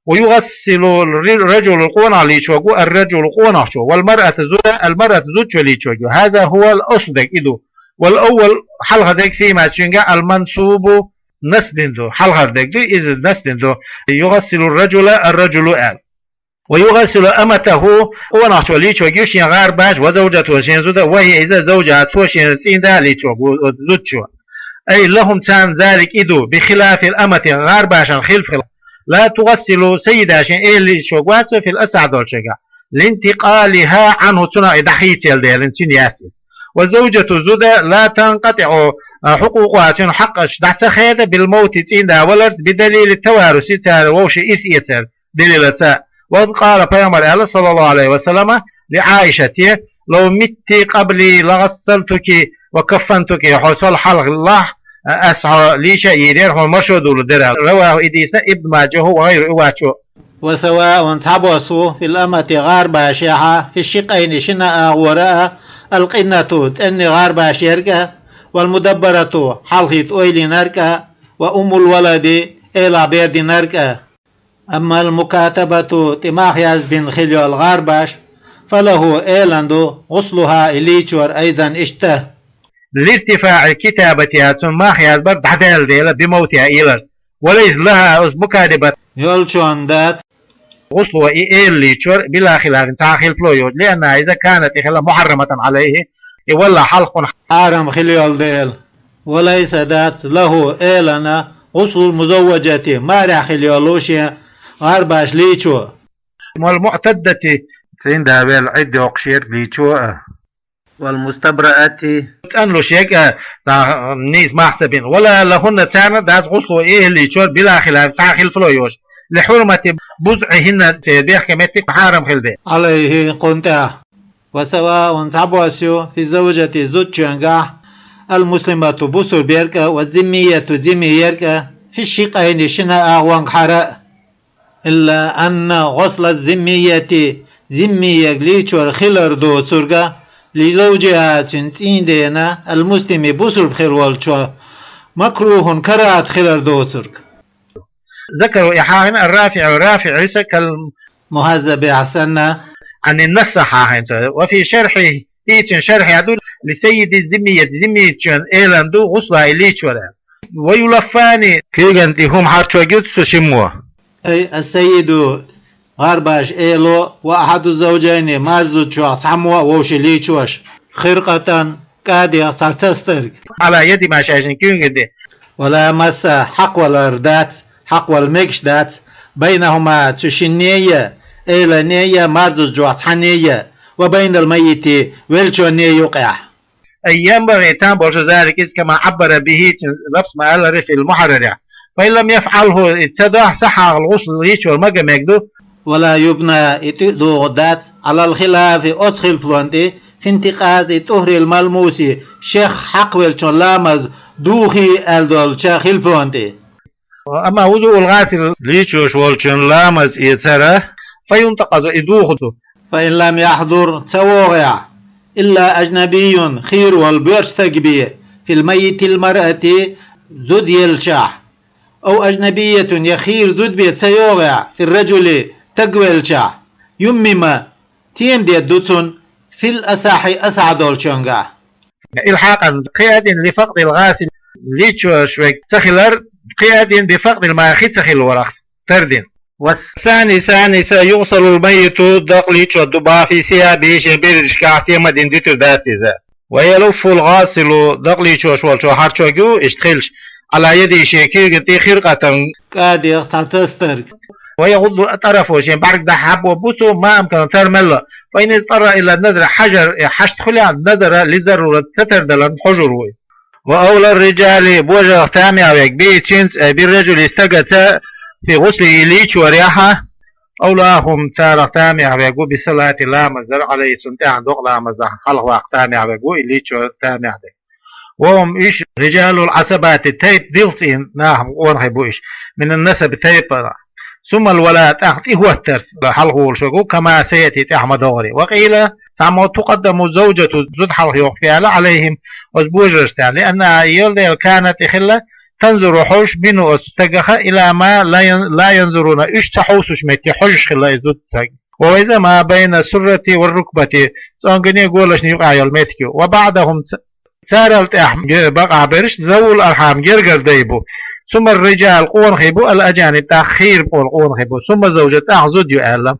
ويغسل الرجل القونع ليشوغو الرجل القونع شو والمرأة زوج ليشوغو. هذا هو الأصدق إدو. والأول حلقة ديك فيما تشنجا المنصوب نسدندو حلقة ديك دو إذ نسدندو يغسل الرجل آل ويغسل أمته قونع شو ليشوغو شين غار باش وزوجته شين زودا وهي إذا زوجته شين تيندا ليشوغو زوجو أي لهم تان ذلك إدو بخلاف الأمة غار باشا خلف لا تغسل سيدة شيء اللي شوقات في الأسعد والشقة لانتقالها عنه تنا دحيت يلدي لنتنياتي وزوجة زوجة لا تنقطع حقوقها حقش دحت خيدة بالموت تين ولد بدليل التوارث ووش إسيتر دليل وقد قال بيامر الله صلى الله عليه وسلم لعائشة لو مت قبلي لغسلتك وكفنتك حصل حلق الله أسعى ليش يدير مشهود الدرع رواه إديس ابن ماجه وغير إواتشو وسواء تحبسوا في الأمة غاربة شيحة في الشقين شناء وراء القنة تأن غاربة شيركة والمدبرة حلقة أويل ناركة وأم الولد إلى بيرد ناركة أما المكاتبة تماخيز بن خليو الغارباش فله إيلاندو غسلها إليتشور أيضا اشته لارتفاع كتابتها ثم خياز برد حتى بموتها إيلر وليس لها مكاتبة يولشون دات غسلها إيليتشور بلا خلاف تاخيل فلويود لأنها إذا كانت محرمة عليه ولا حلق حرم خليول ديل وليس ذات له إيلنا غسل المزوجة مارع خليولوشيا غارباش ليتشو والمعتدة عندها بالعد وقشير ليتشو والمستبرأة تأنلو شيك نيس محسبين ولا لهن تانا داس غسلوا ليتشو بلا خلاف تاخيل فلويوش لحرمة بزعهن تبيح كمتك حرم خلبي عليه قنطع وسواء تعبوسيو في زوجة زوجيانغا المسلمة بوسر بيركا والذمية ذميركا في الشقين شنا أغوان حراء إلا أن غسل الذمية ذمية ليتشور خلر دو سرقا لزوجها تنتين دينا المسلم بوسر بخير والشو مكروه كراءة خلر دو سرق ذكروا إحاهن الرافع عيسى كالمهذب حسنا عن النصحة وفي شرحه إيتن شرح يدل لسيد الزمية زمية إيلاندو غسلها إليتشورا ويلفاني كيغنتي هم حارشو جوتسو شموا أي السيد غارباش إيلو وأحد الزوجين ماجدو تشوع سموا ووش ليتشوش خرقة كادي ساكتسترك على يد ما شايشن كيغنتي ولا مس حق والأردات حق والمكشدات بينهما تشنية إلى نية ماردوس جوات حنية وبين الميت ويلشو نية يقع أي ينبغي تنبوش ذلك إذ كما عبر به لفظ ما قال في المحرر فإن لم يفعله اتسدح صحة الغسل ليش والمجا مجدو ولا يبنى اتدو غدات على الخلاف أدخل فلوانتي في انتقاز طهر الملموسي شيخ حق ويلشو لامز دوخي الدول شيخ الفلوانتي أما وضوء الغاسل ليش والشون لامز يتسره فينتقد إدوخته فإن لم يحضر سوغع إلا أجنبي خير والبيرستقبي في الميت المرأة زد يلشح أو أجنبية يخير زد بيت سيوغع في الرجل تقوى الشح يمما تيم دي الدوتون في الأساحي أسعد الشنغع إلحاقا قياد لفقد الغاسل ليتشو شوك سخلر قياد بفقد الماخيت سخل ورخ تردين والثاني سيغسل الميت دقليتش الدبا في ثيابه شبير شكاعتي مدين ديتو ذاتي ذا ويلف الغاسل دقليتش وشوالشو حارشوغو اشتخلش على يدي شيكير قطي خرقة قاد يختلتسترك ويغض طرفه شين بارك ده حب وبوسو ما أمكن ترمله فإن اضطر إلى النذر حجر حشتخلي عن النذر لضرورة تتردل حجر ويس وأولى الرجال بوجه تامع ويكبي تشنت بالرجل استقت في غسل إليتش ورياحة أولاهم تارق تامع ويقول بصلاة لا مصدر عليه سنتي عن دق لا مصدر حلق وقت تامع ويقول إليتش تامع ده وهم إيش رجال العصبات التيب ديلتين ناهم ونحبوا إيش من النسب التيب ثم الولاة أخطي هو الترس حلق والشقو كما سيأتي تحمد دوري وقيل سامو تقدم زوجة زد حلق يوفيال عليهم وزبوجرشتان لأنها يولد كانت خلة تنظر حوش بنو استجخ إلى ما لا ينظرون إيش تحوسش متي حوش خلا يزود وإذا ما بين السرة والركبة تنقني يقولش نيقع يلمتكي وبعدهم سارلت بقى برش ذو الأرحام جرجر ديبو ثم الرجال قون خيبو الأجانب تأخير قون خيبو ثم الزوجة تأخذ يؤلم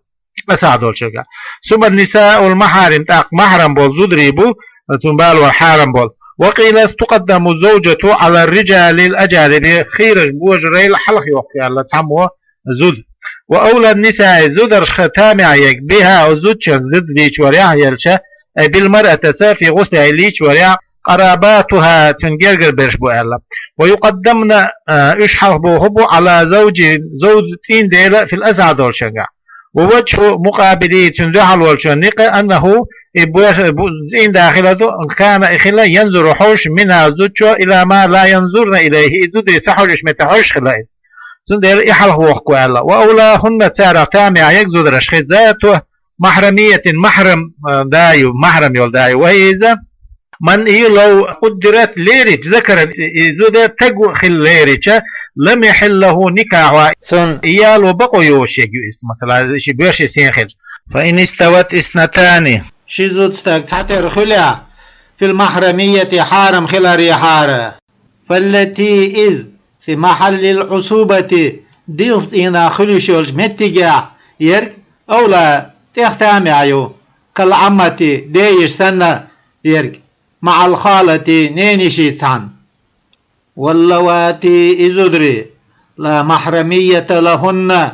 أسعدوا الشقة ثم النساء والمحارم تأخ محرم بول زود ريبو ثم بال والحارم بول وقيل تقدم الزوجة على الرجال الأجانب خيرج بوجري الحلق يوحي الله تسموه زود وأولى النساء زود ختامع يك بها وزودشن زد ليش وريع يلشا بالمرأة في غسل ليش وريع قراباتها تنجرجر برش بو ألا ويقدمن إشحف بو على زوج تين ديلا في الأسعد والشنقع ووجه مقابلي تندحل والشنقة أنه زين داخلته كان إخلا ينظر حوش منها زوجه إلى ما لا ينظرن إليه إذو دي سحوش متحوش خلائز سندير إحل هو أخكو ألا وأولاهن تارا تامع يكزود رشخيت ذاته محرمية محرم دايو محرم يول دايو وهي إذا من لو قدرت ليرج ذكر إذا ده تقو خل ليرج لم يحل له نكاح سن إيال وبقو يوشيك مثلا شي بيوشي سينخل فإن استوت اثنتان شيزود تحتر خلع في المحرمية حارم خلال حارة فالتي إذ في محل العصوبة ديلت إنا خلوشولج متجع يرك أولا تختامعيو كالعمة ديش سنة يرك مع الخالة نينشيتان واللواتي إزدري لا محرمية لهن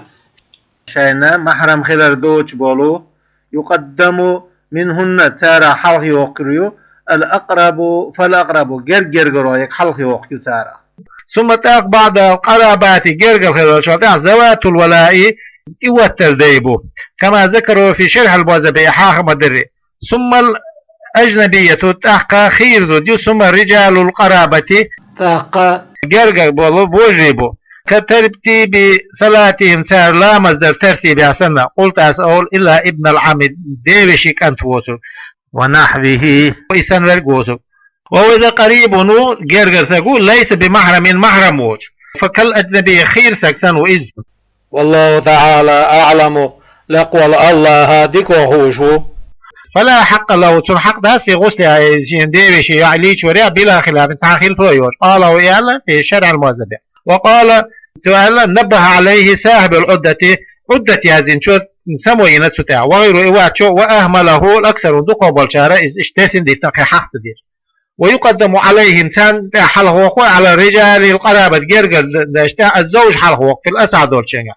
شينا محرم خلال دوش بولو يقدم منهن تارا حلقي وقريو الأقرب فالأقرب جرجر يك حلقي وقريو تارا ثم تاق بعض القرابات جرجر خلال شرطة ذوات الولاء يوتر ديبو كما ذكروا في شرح البوزة بإحاق مدري ثم الأجنبية تحقى خير زوديو ثم رجال القرابة تحقى جرجر بولو بوجيبو كترتيب صلاتهم سار لا مصدر ترتيب أسنة قلت أسأل إلا ابن العمد ديرشيك أنت وصل ونحوه وإسان ورقوسو وهو إذا قريب نو جرجر تقول ليس بمحرم محرم وجه فكالأجنبي خير سكسن وإذ والله تعالى أعلم لقول الله هاديك وهوشو فلا حق له تنحق ده في غسل عايزين ديرشي يعليش وريع بلا خلاف تحقيل فيوش قال وإعلى في شرع الموزبع وقال تعالى نبه عليه صاحب العدة عدة هذين شو سموينة تاع وغير إيواتشو وأهمله الأكثر دقوا بالشارع إذ اشتسن دي تنقي حق دير ويقدم عليه إنسان حلق وقوع على رجال القرابة جرجل الزوج حلق وقوع في الأسعد والشنع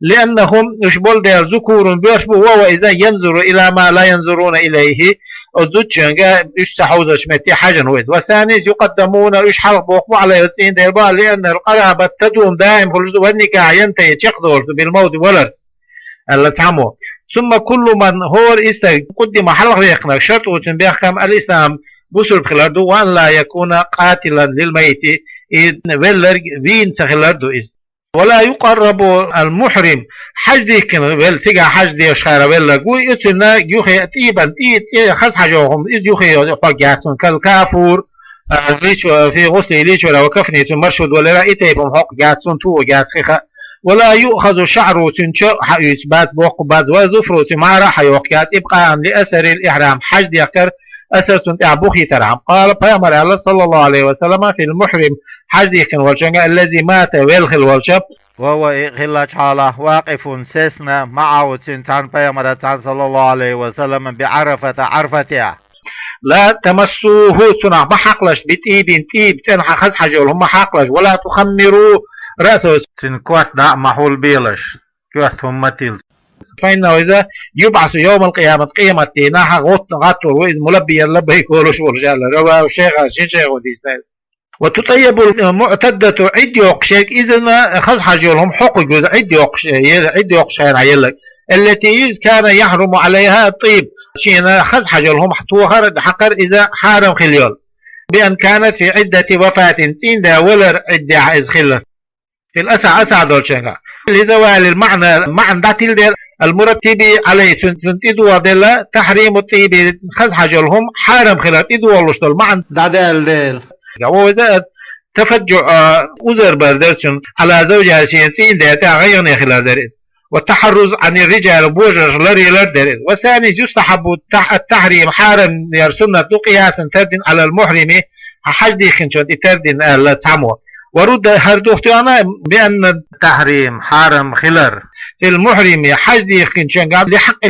لأنهم يشبول دير ذكور بيشبه وهو إذا ينظر إلى ما لا ينظرون إليه الزوجة يشتحوذ شمتي حاجة نويز وثاني يقدمون يشحل بوقوع على يتسين ديربا لأن القرابة تدوم دائم والنكاح ينتهي تشقدور بالموت والرث اللي تعمو ثم كل من هو قدم حلق يقنع شرط وتنبيه كم الإسلام بسر بخلاردو وأن لا يكون قاتلا للميت إذ ولر بين تخلاردو إذ ولا يقرب المحرم حجدي كن ول تيجا حجدي شخير ولا جو يتنا يخي تيبا تي خاص حاجهم يخي حاجاتن كالكافور ليش في غسل ليش ولا وكفني تمرشد ولا رأيته بمحق جاتن تو جاتخ ولا يؤخذ شعره تنشأ يثبات بوق باز وظفره ما راح يوقيات إبقاء لأثر الإحرام حجد يذكر أثر أبوخي ترعم قال بيامر الله صلى الله عليه وسلم في المحرم حجد كان والشنق الذي مات ويلخل والشب وهو خلاج حاله واقف سسنا معه تنتان بيامر صلى الله عليه وسلم بعرفة عرفتها لا تمسوه تنع بحقلش بتيب تنح خز حاجة هم حقلش ولا تخمروا رأسه تنكوات دا محول بيلش كوات هم تيل فإنه إذا يبعث يوم القيامة قيمة ناحا غطر وإذ ملبيا لبهيك ولوش والجالة رواه الشيخ شيخ وديستاذ وتطيب المعتدة عد يقشيك إذن خز حاجة لهم حقوق عد يقشين عيلك التي كان يحرم عليها الطيب شين خز حاجة لهم حطوها حقر إذا حارم خليول بأن كانت في عدة وفاة تين دا ولر عدة عز خلة في الأسع دولشنغا لزوال المعنى داتيل ديل المرتب عليه تنتدوا ديل تحريم الطيب خز حاجة لهم حارم خلال إدوا اللوش دول معنى ديل وإذا تفجع أزر بردرشن على زوجها سين دا تغيرني خلال درس والتحرز عن الرجال بوجر لري لردرس وثاني يستحب التحريم حارم يرسلنا قياسا تردن على المحرم حجدي خنشون تردن التعمو ورد هردوختي أنا بأن التحريم حارم خلر في المحرم حجدي خنشون لحق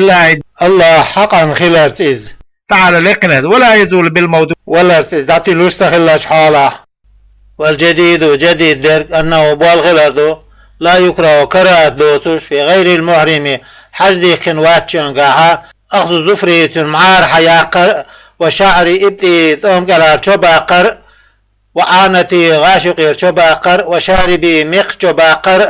الله حقا خلر سيز تعالى لقنات ولا يزول بالموضوع ولا سيز دعتي لوش تخلش حاله والجديد جديد درك أنه بالغلر دو لا يكره كراهة دوتوش في غير المحرم حجدي خنوات شنقاها أخذ زفرية معار حياقر وشعر إبتي ثم قلال شباقر وعانتي غاشقير شباقر وشاربي ميق شباقر.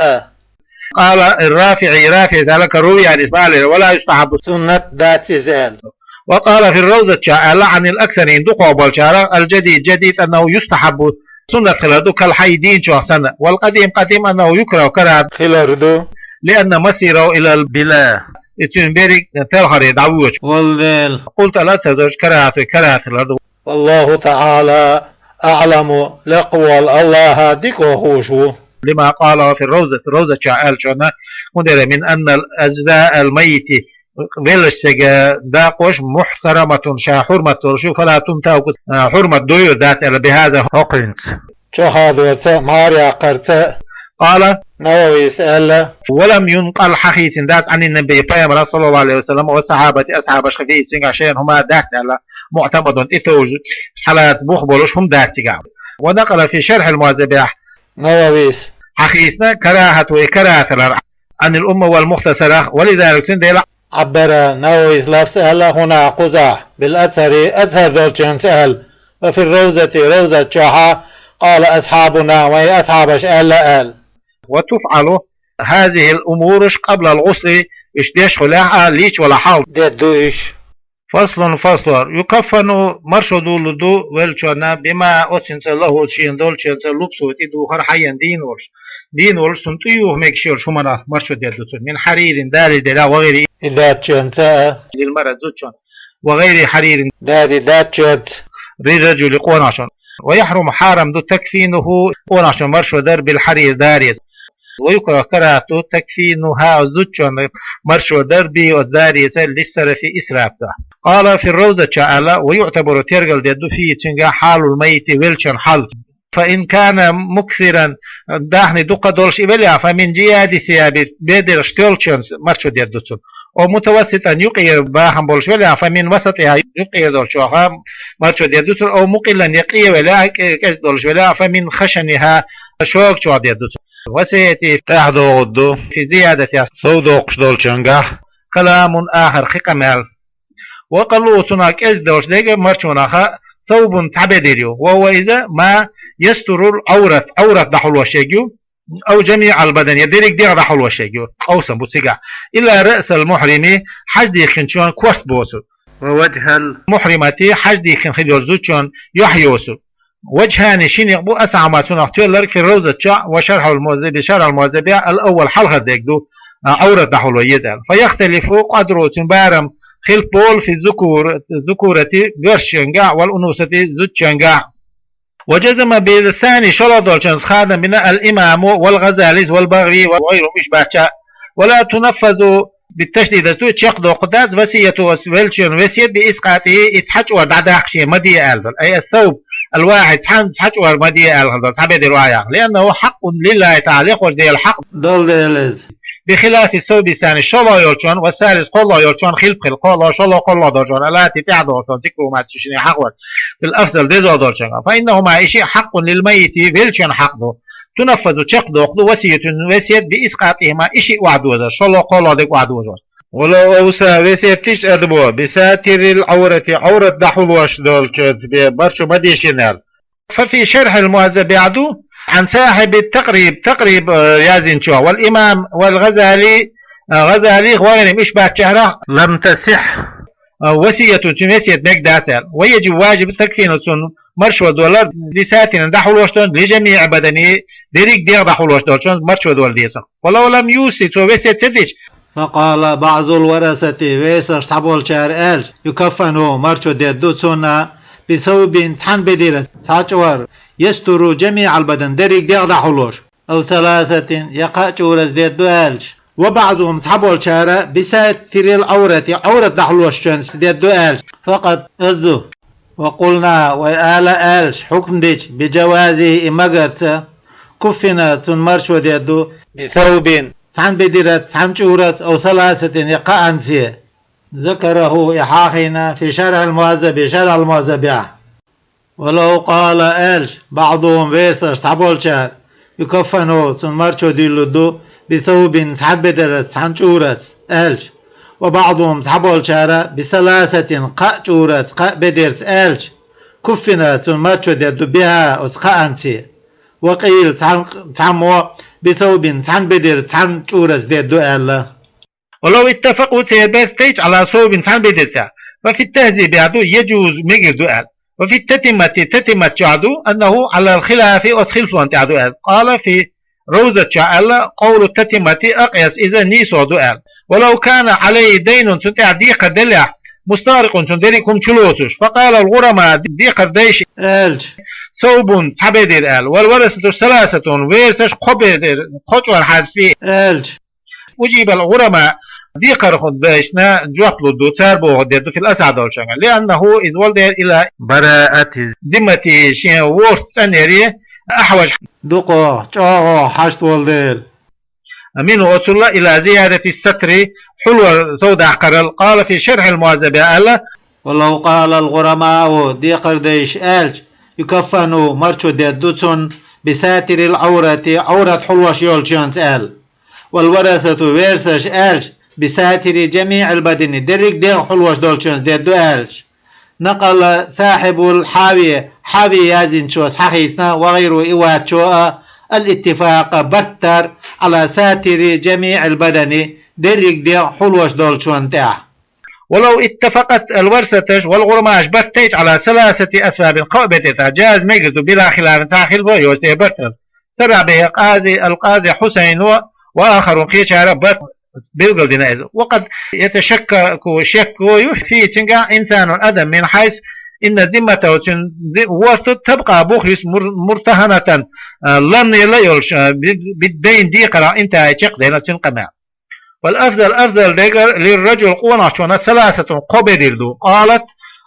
قال رافع ذلك روي عن إسماعيل ولا يستحب سنة ذات سيزال. وقال في الروضة شاء عن الأكثرين دقوا بالشارع الجديد أنه يستحب سنة خلردو كالحيدين شو سنة والقديم قديم أنه يكره كره خلردو لأن مسيره إلى البلاد اتنبرك تلخر يدعوش والذيل. قلت لا سدوش كره خلردو والله تعالى أعلم لقوال الله ديكو خوشو لما قال في الروضة شاء شنا من أن الأجزاء الميت فيلسجا داقوش محترمة شا حرمة شو فلا تنتهك حرمة دوير ذات بهذا حقنت شو هذا ماريا قرت. قال نووي سأل ولم ينقل حقيقة ذات عن النبي صلى الله عليه وسلم وصحابة أصحاب شخفي عشان هما ذات على معتمد إتوج حالات بخبرش هم ذات ونقل في شرح المعزبيح نووي حقيقة كراهة وإكراهة عن الأمة والمختصرة ولذلك تندل عبر نووي لاب سأل هنا قزح بالأثر ذولشن سأل وفي روزة شاحة قال أصحابنا وهي أصحاب شأل وتفعل هذه الأمور قبل الغسل إشديش خلاها ليش ولا حال دوش. فصل يكفن مرشد لدو ولشنا بما أتنس له شين دولشن لبسو تدو خرحيا دين ورش سنتيوه مكشور شمنا مرشد يدوتون من حرير دار دلا وغير إذا تشنسا للمرأة زوجون وغير حرير دار تشت رجل قوناشون ويحرم حارم دو تكفينه قوناشون مرشد در بالحرير داريس ويكره كراهة تكفينها زوجون مرشد در بي وداريس لسر في إسراف ده. قال في الروضة شاء ويعتبر ترجل ديدو فيه تنجا حال الميت ويلشن حال فإن كان مكثرا داخني دقة دولش إبليا فمن جياد ثياب بيدر شتولشن مرشد يدوتون ومتوسطا يقير باهم بولش ولا فمن وسطها يقير دولشوها مرشد يدوتون أو مقلا يقير ولا كيس دولش ولا فمن خشنها شوك شواد يدوتون وسيأتي تحدو غدو في زيادة صودوقش دولشنغا كلام آخر خقمال وقالوا تناك إز دولش ديجا مرشونها ثوب تعبديريو وهو إذا ما يستر عورة دحول وشيجو أو جميع البدن يديرك دير دحول وشيجو أو سنبوتسيقا إلا رأس المحرم حجدي خنشون كوست بوسو ووجه المحرمة حجدي خنخيل زوجون يحيوسو وجهان شين يقبو أسعماتون اختيار لك في الروزة وشرح الموزبي شرح الموزبي الأول حلقة ديكدو عورة دحول ويزال فيختلف قدره تنبارم خل بول في ذكورة غرشنجا والأنوثة زوجنجا وجزم بالثاني شرط خادم من الإمام والغزالي والبغي وغيره مش باشا ولا تنفذ بالتشديد تشق قداز وسية وسيلشن وسية بإسقاطه يتحج ودعداقشي مدي ألف أي الثوب الواحد حج مدي ألف تحبيد الرواية لأنه حق لله تعالى خوش دي الحق بخلاف الثوب الثاني شلا يلشون والثالث قلا يلشون خلق القلا شلا قلا دارشون لا تتعدوا تذكروا ما تشيني حقوق في الأفضل ديزو دارشون فإنهما إشي حق للميت فيلشون حقه تنفذ تشق وسية بإسقاطهما إشي وعدوه شلا قلا ديك وعدوه ولو أوسا وسيرتيش أدبو بساتر العورة عورة دحول واش دولشت ببرشو مديشنال. ففي شرح المهذب بعدو عن صاحب تقريب يازن شو والإمام والغزالي غواني مش بعد شهره لم تصح وسية تمسيت مقداسل ويجب واجب تكفين مرشوة دولار لساتين دحول واشتون لجميع بدني ديريك دير دحول واشتون مرشوة دول ديسون ولو لم يوسي وسية تدش. فقال بعض الورثة ويسر صحبول شارع يكفنوا مرشوة ديدوتسونا بثوب تحن بديرة ساچور يستر جميع البدن دريك ديغ حلوش أو ثلاثة يقاتشور ازديد دوالش وبعضهم صحبوا الشارع بساتر العورة عورة دحلوش جنس ديد دوالش فقط أزو وقلنا وآل آلش حكم ديش بجوازه إمقرت كفنا تنمرش وديدو بثوب سعن بديرة سعن شورة أو ثلاثة يقاتشي ذكره إحاقنا في شرح المهذب ولو قال آلش بعضهم بيسر صحبول شار يكفنوا تنمرشو ديلودو بثوب تحبدر تحنشورت ألج وبعضهم تحبول شارع بثلاثة قا شورت قا بدرس ألج كفنا تنمرشو ديردو بها وتقا أنتي وقيل تحمو بثوب تحنبدر تحنشورت ديردو ألا. ولو اتفقوا سيبثيج على ثوب تحنبدر ففي التهذيب يعدو يجوز مجر دؤال، وفي التتمة يعدو أنه على الخلاف أسخلفون تعدو. قال في روزة شعال قول التتمة أقيس إذا نيسو دؤال، ولو كان عليه دين تنتع ديق دلع مستارق تندركم شلوتش، فقال الغرماء ديق ديش ألج ثوب تحبدر آل والورثة ثلاثة ويرسش قبدر خطوة الحادثي ألج. وجيب الغرماء ديقر خد باشنا جوابلو دو تاربو ديدو في الأسعد والشنغ، لأنه إذ ولدر إلى براءة ذمة شين وورت سنري أحوج دقو جاغو حشت والديل منه أصل إلى زيادة الستر حلوة سوداء قرل. قال في شرح المواظبة ألا ولو قال الغرماء ديقر ديش ألج يكفنوا مرشو ديدوتون بساتر العورة عورة حلوة شيولشيونت أل، والورثة ويرسش ألج بساتر جميع البدن درك ديغ حلوش دولشونت ديدو ألج. نقل صاحب الحاوية حاوي يازن شوس حقيسنا وغيره إيوات شوء الاتفاق بتر على ساتر جميع البدن درك ديغ حلوش دولشونت. ولو اتفقت الورثة والغرماش بتيج على ثلاثة أسباب قابتها جاز مجد بلا خلاف تاخل ويوسي بتر. سرع به القاضي حسين وآخر قيشار بس بالقلدنا. وقد يتشكك شك في تنقع إنسان أدم من حيث إن ذمته تبقى بخيس مرتهنة لن يليلش بالدين دي قرأ انت يشق دينا تنقمع. والأفضل للرجل قوناشونا ثلاثة قبدردو. قالت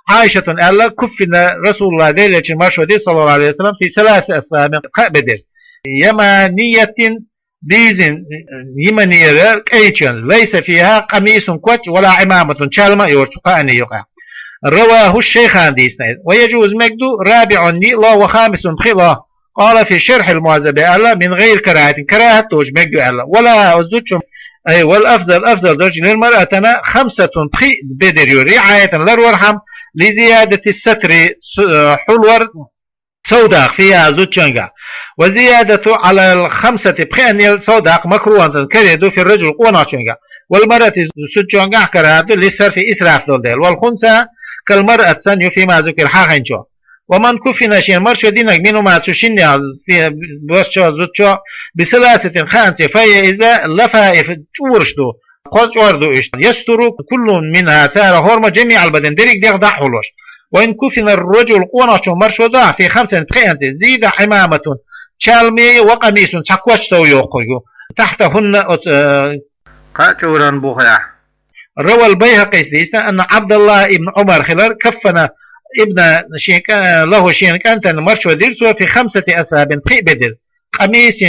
عائشة ألا كفنا رسول الله ديلة المرشودي صلى الله عليه وسلم في ثلاث أسلام قبدر يمانية ديزن يمانية كيتشنز ليس فيها قميص كوتش ولا عمامة شالمة يورتقاني يقع. رواه الشيخان ديسنا. ويجوز مجدو رابع نيلا وخامس بخلا. قال في شرح المواظبة ألا من غير كراهة توج مجدو ألا ولا أزدتشم أي والأفضل درجة للمرأة 5 بخي بدر رعاية للورحم لزيادة الستر حلور سوداق فيها زوجنجا. وزيادة على 5 بخي أن سوداق مكروه كريدو في الرجل قوناشنجا، والمرأة زوجنجا كراهة للصرف إسراف دول. والخنسة كالمرأة سنيو فيما ذكر حاخنشو. ومن كفنا شيء مرشو دينك منو ما تشيني بوشو زوجو بثلاثة خانسة فهي إذا لفائف تورشدو قد وردو يستر كل منها تارة هرم جميع البدن دريك ديغ دحولوش. وإن كفنا الرجل قوناشو مرشو ضع في 5 خانسة زيد حمامة شالمي وقميس تحكوش تو يوقيو تحتهن قاچورا بوخيا. روى البيهقي سديسنا أن عبد الله ابن عمر خلال كفنا ابن له شين كانت مرشو ديرتو في 5 أسباب قي بدرس قميص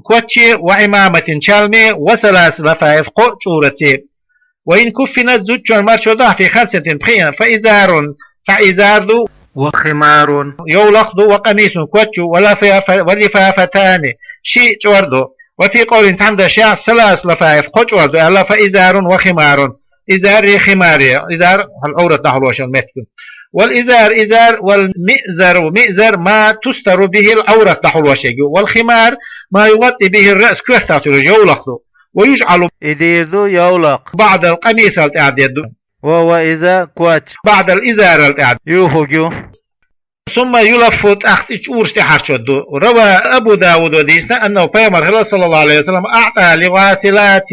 كوتشي وعمامة شالمي وثلاث لفائف قوتشورتي. وإن كفنت زوجة مرشو ضع في 5 بخيا فإزار سعيزاردو وخمار يولخدو وقميص كوتشو ولفافتان شيء جوردو. وفي قول تعمد شاع 3 لفائف قوتشوردو ألا فإزار وخمار إزار خماري إزار العورة نحلوش المتكم. والإزار إزار والمئزر ما تستر به العورة تحول. والخمار ما يغطي به الرأس كفتات يولخدو ويجعل إديردو يولق بعد القميص التعديد وهو إذا كواتش بعد الإزار التعديد يوفقو ثم يلفت أخت شورش تحرشدو. روى أبو داود وديسنا أنه بيامر صلى الله عليه وسلم أعطى لغاسلات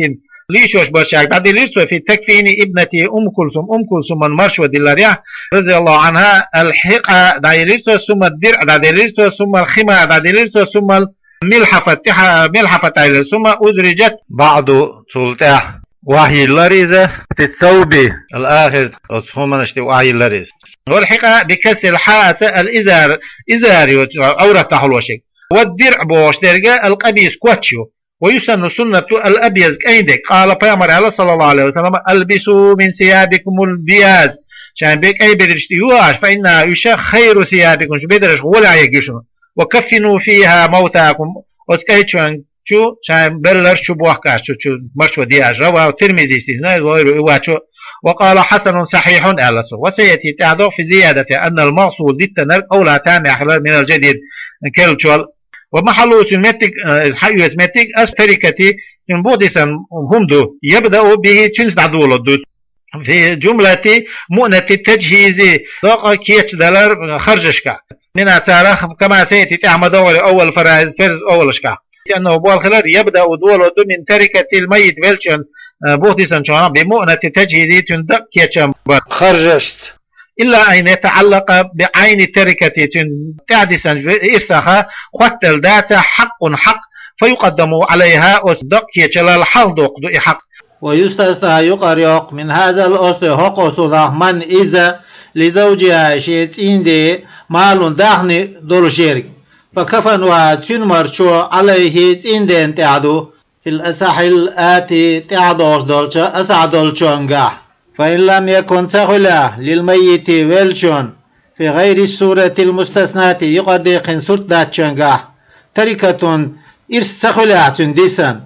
ليشوش بشاك بعد ليرتو في تكفين ابنتي أم كلثوم من مرشو دلاريا رضي الله عنها الحقة دايليرتو ثم الدرع دايليرتو ثم الخمار دايليرتو ثم ملحفة دايليرتو ثم أدرجت بعض سلطة وحي اللريزة في الثوب الآخر ثم نشتي وحي اللريزة. والحقة بكسر الحاء الإزار إزاري أورة تحلوشك. والدرع بوش درجة القميص كواتشو. ويسن سنة الأبيز عندك. قال بيامر صلى الله عليه وسلم ألبسوا من ثيابكم البياز شان بيك أي بدرش يواش فإنها يشا خير ثيابكم شو بدرش ولا يجيشون. وكفنوا فيها موتاكم وسكيتشون شو شان بلر شو بوحكاش شو مرشو دياج رواه الترمذي استثناء وغيره. وقال حسن صحيح ألسو. وسيأتي تعذر في زيادة أن الموصول للتنر أولى تاني أحلال من الجديد كالشوال. ومحلو سمتك حيو سمتك أستركتي من بودسا همدو يبدأ به تنس عدول في جملة مؤنة التجهيز ضاق كيتش دلار خرجشكا من أتارخ كما سيأتي تعمد أول فرز أولشكا لأنه بالخلال يبدأ دول من تركة الميت فيلشن بودسا شوانا بمؤنة التجهيز تندق كيتش خرجشت إلا أن يتعلق بعين التركة تعدسا إرساخا قتل ذات حق فيقدم عليها أصدق يجلال حلدق حق. ويستثنى يقرق من هذا الأصل حقوق من إذا لزوجها شيء دي مال داخني دول شرك فكفنها تنمرشو عليه إندين تعدو في الأساحل آتي تعدوش دولشا أسعدولشونغا. فإن لم يكن سهلا للميت ويلشون في غير السورة المستثناة يقدق سلطة شنغا تركة إرس سهلا تندسا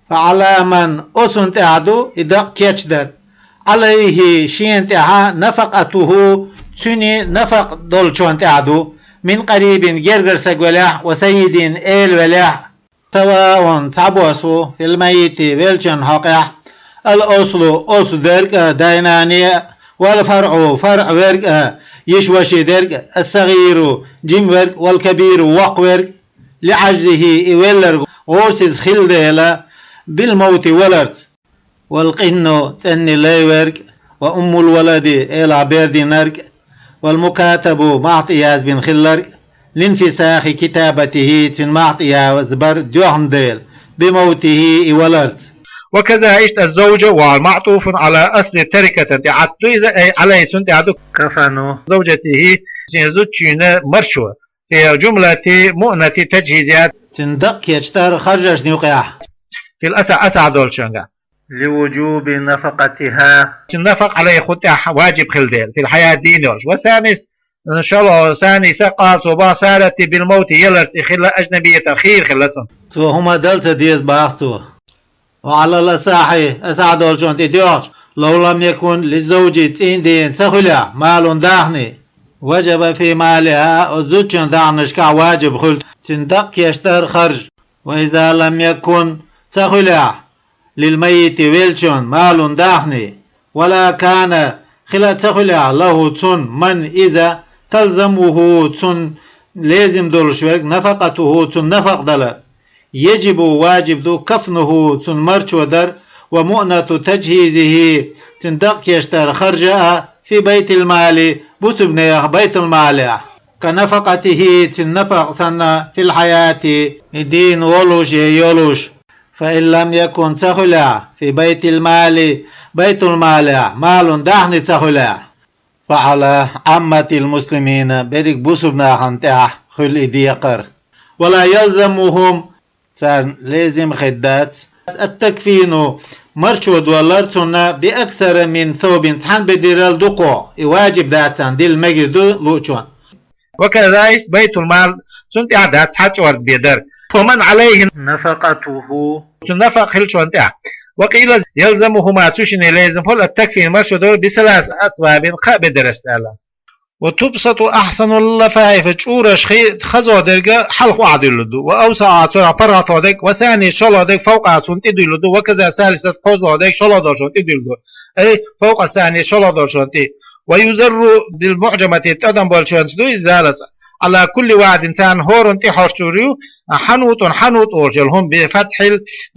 فعلى من أسن تعدو إدق كيشدر عليه شين تعا نفقته تني نفق دولشون تعدو من قريب جرجر سقولا وسيد إيل ولا سواء تعبوسو في الميت ويلشون حقيح. الأصل أصل درك دينانية والفرع فرع ورق يشوش درك الصغير جيم ورق والكبير وق ورق لعجزه إولر غورسز خلديلا بالموت ولرت والقنو تني لي ورق وأم الولد إلى بيرد نرق والمكاتب معطياز بن خلرق لانفساخ كتابته في معطيا وزبر جوهم ديل بموته ولرت. وكذا اشت الزوجة ومعطوف على أصل التركة تعدو إذا عليه سنتعدو كفنو زوجته سنزوجين مرشوة في جملة مؤنة تجهيزات تندق يشتر خرجش نوقع في الأسع دولشنغا لوجوب نفقتها تنفق عليه خطة واجب خلديل في الحياة دينوش. وسانس إن شاء الله ثاني سقال صبا سارت بالموت يلرت خلا أجنبية خير خلتهم هما دلت ديز باختو. وعلى الأصحي أسعدول شون تديوش لو لم يكن للزوج تين سهلا مال داخني وجب في مالها الزوجين دعنش كواجب خلت تندق يشتر خرج. وإذا لم يكن سهلا للميت ويلشون مال داخني ولا كان خلا سهلا له تن من إذا تلزمه تن لازم دولشورك نفقته تن نفق دل يجب واجب دو كفنه تن مرش ودر ومؤنة تجهيزه تندق يشتر خرجها في بيت المال بسبنيه بيت المال كنفقته تنفق سنة في الحياة دين ولوش يولوش. فإن لم يكن سهلا في بيت المال بيت المال مال دهن سهلا فعلى عامة المسلمين بريك بسبنا خنتاح خل إديقر ولا يلزمهم سان لازم خدات التكفين مرشود ولرتنا بأكثر من ثوب تحن بديرال دقو واجب ذاتان دي المجر لوچوان. وكذلك بيت المال سنت عادات حج ورد بيدر ومن عليه نفقته تنفق خلشوان تاع. وقيل يلزمه ما تشني لازم فل التكفين مرشود بثلاث أسباب بدرس الله. وتبسط أحسن اللفائف تشورش خزو درجة حلق عدل لدو وأوسع ترى برات ودك وثاني شلا دك فوق عتون تدل لدو وكذا ثالثة قوس دك شلا درجة تدل لدو أي فوق الثاني شلا درجة تي. ويزر بالمعجمة تقدم بالشوان تدو إزالة على كل واحد إنسان هورن تحشوريو حنوط أورجلهم بفتح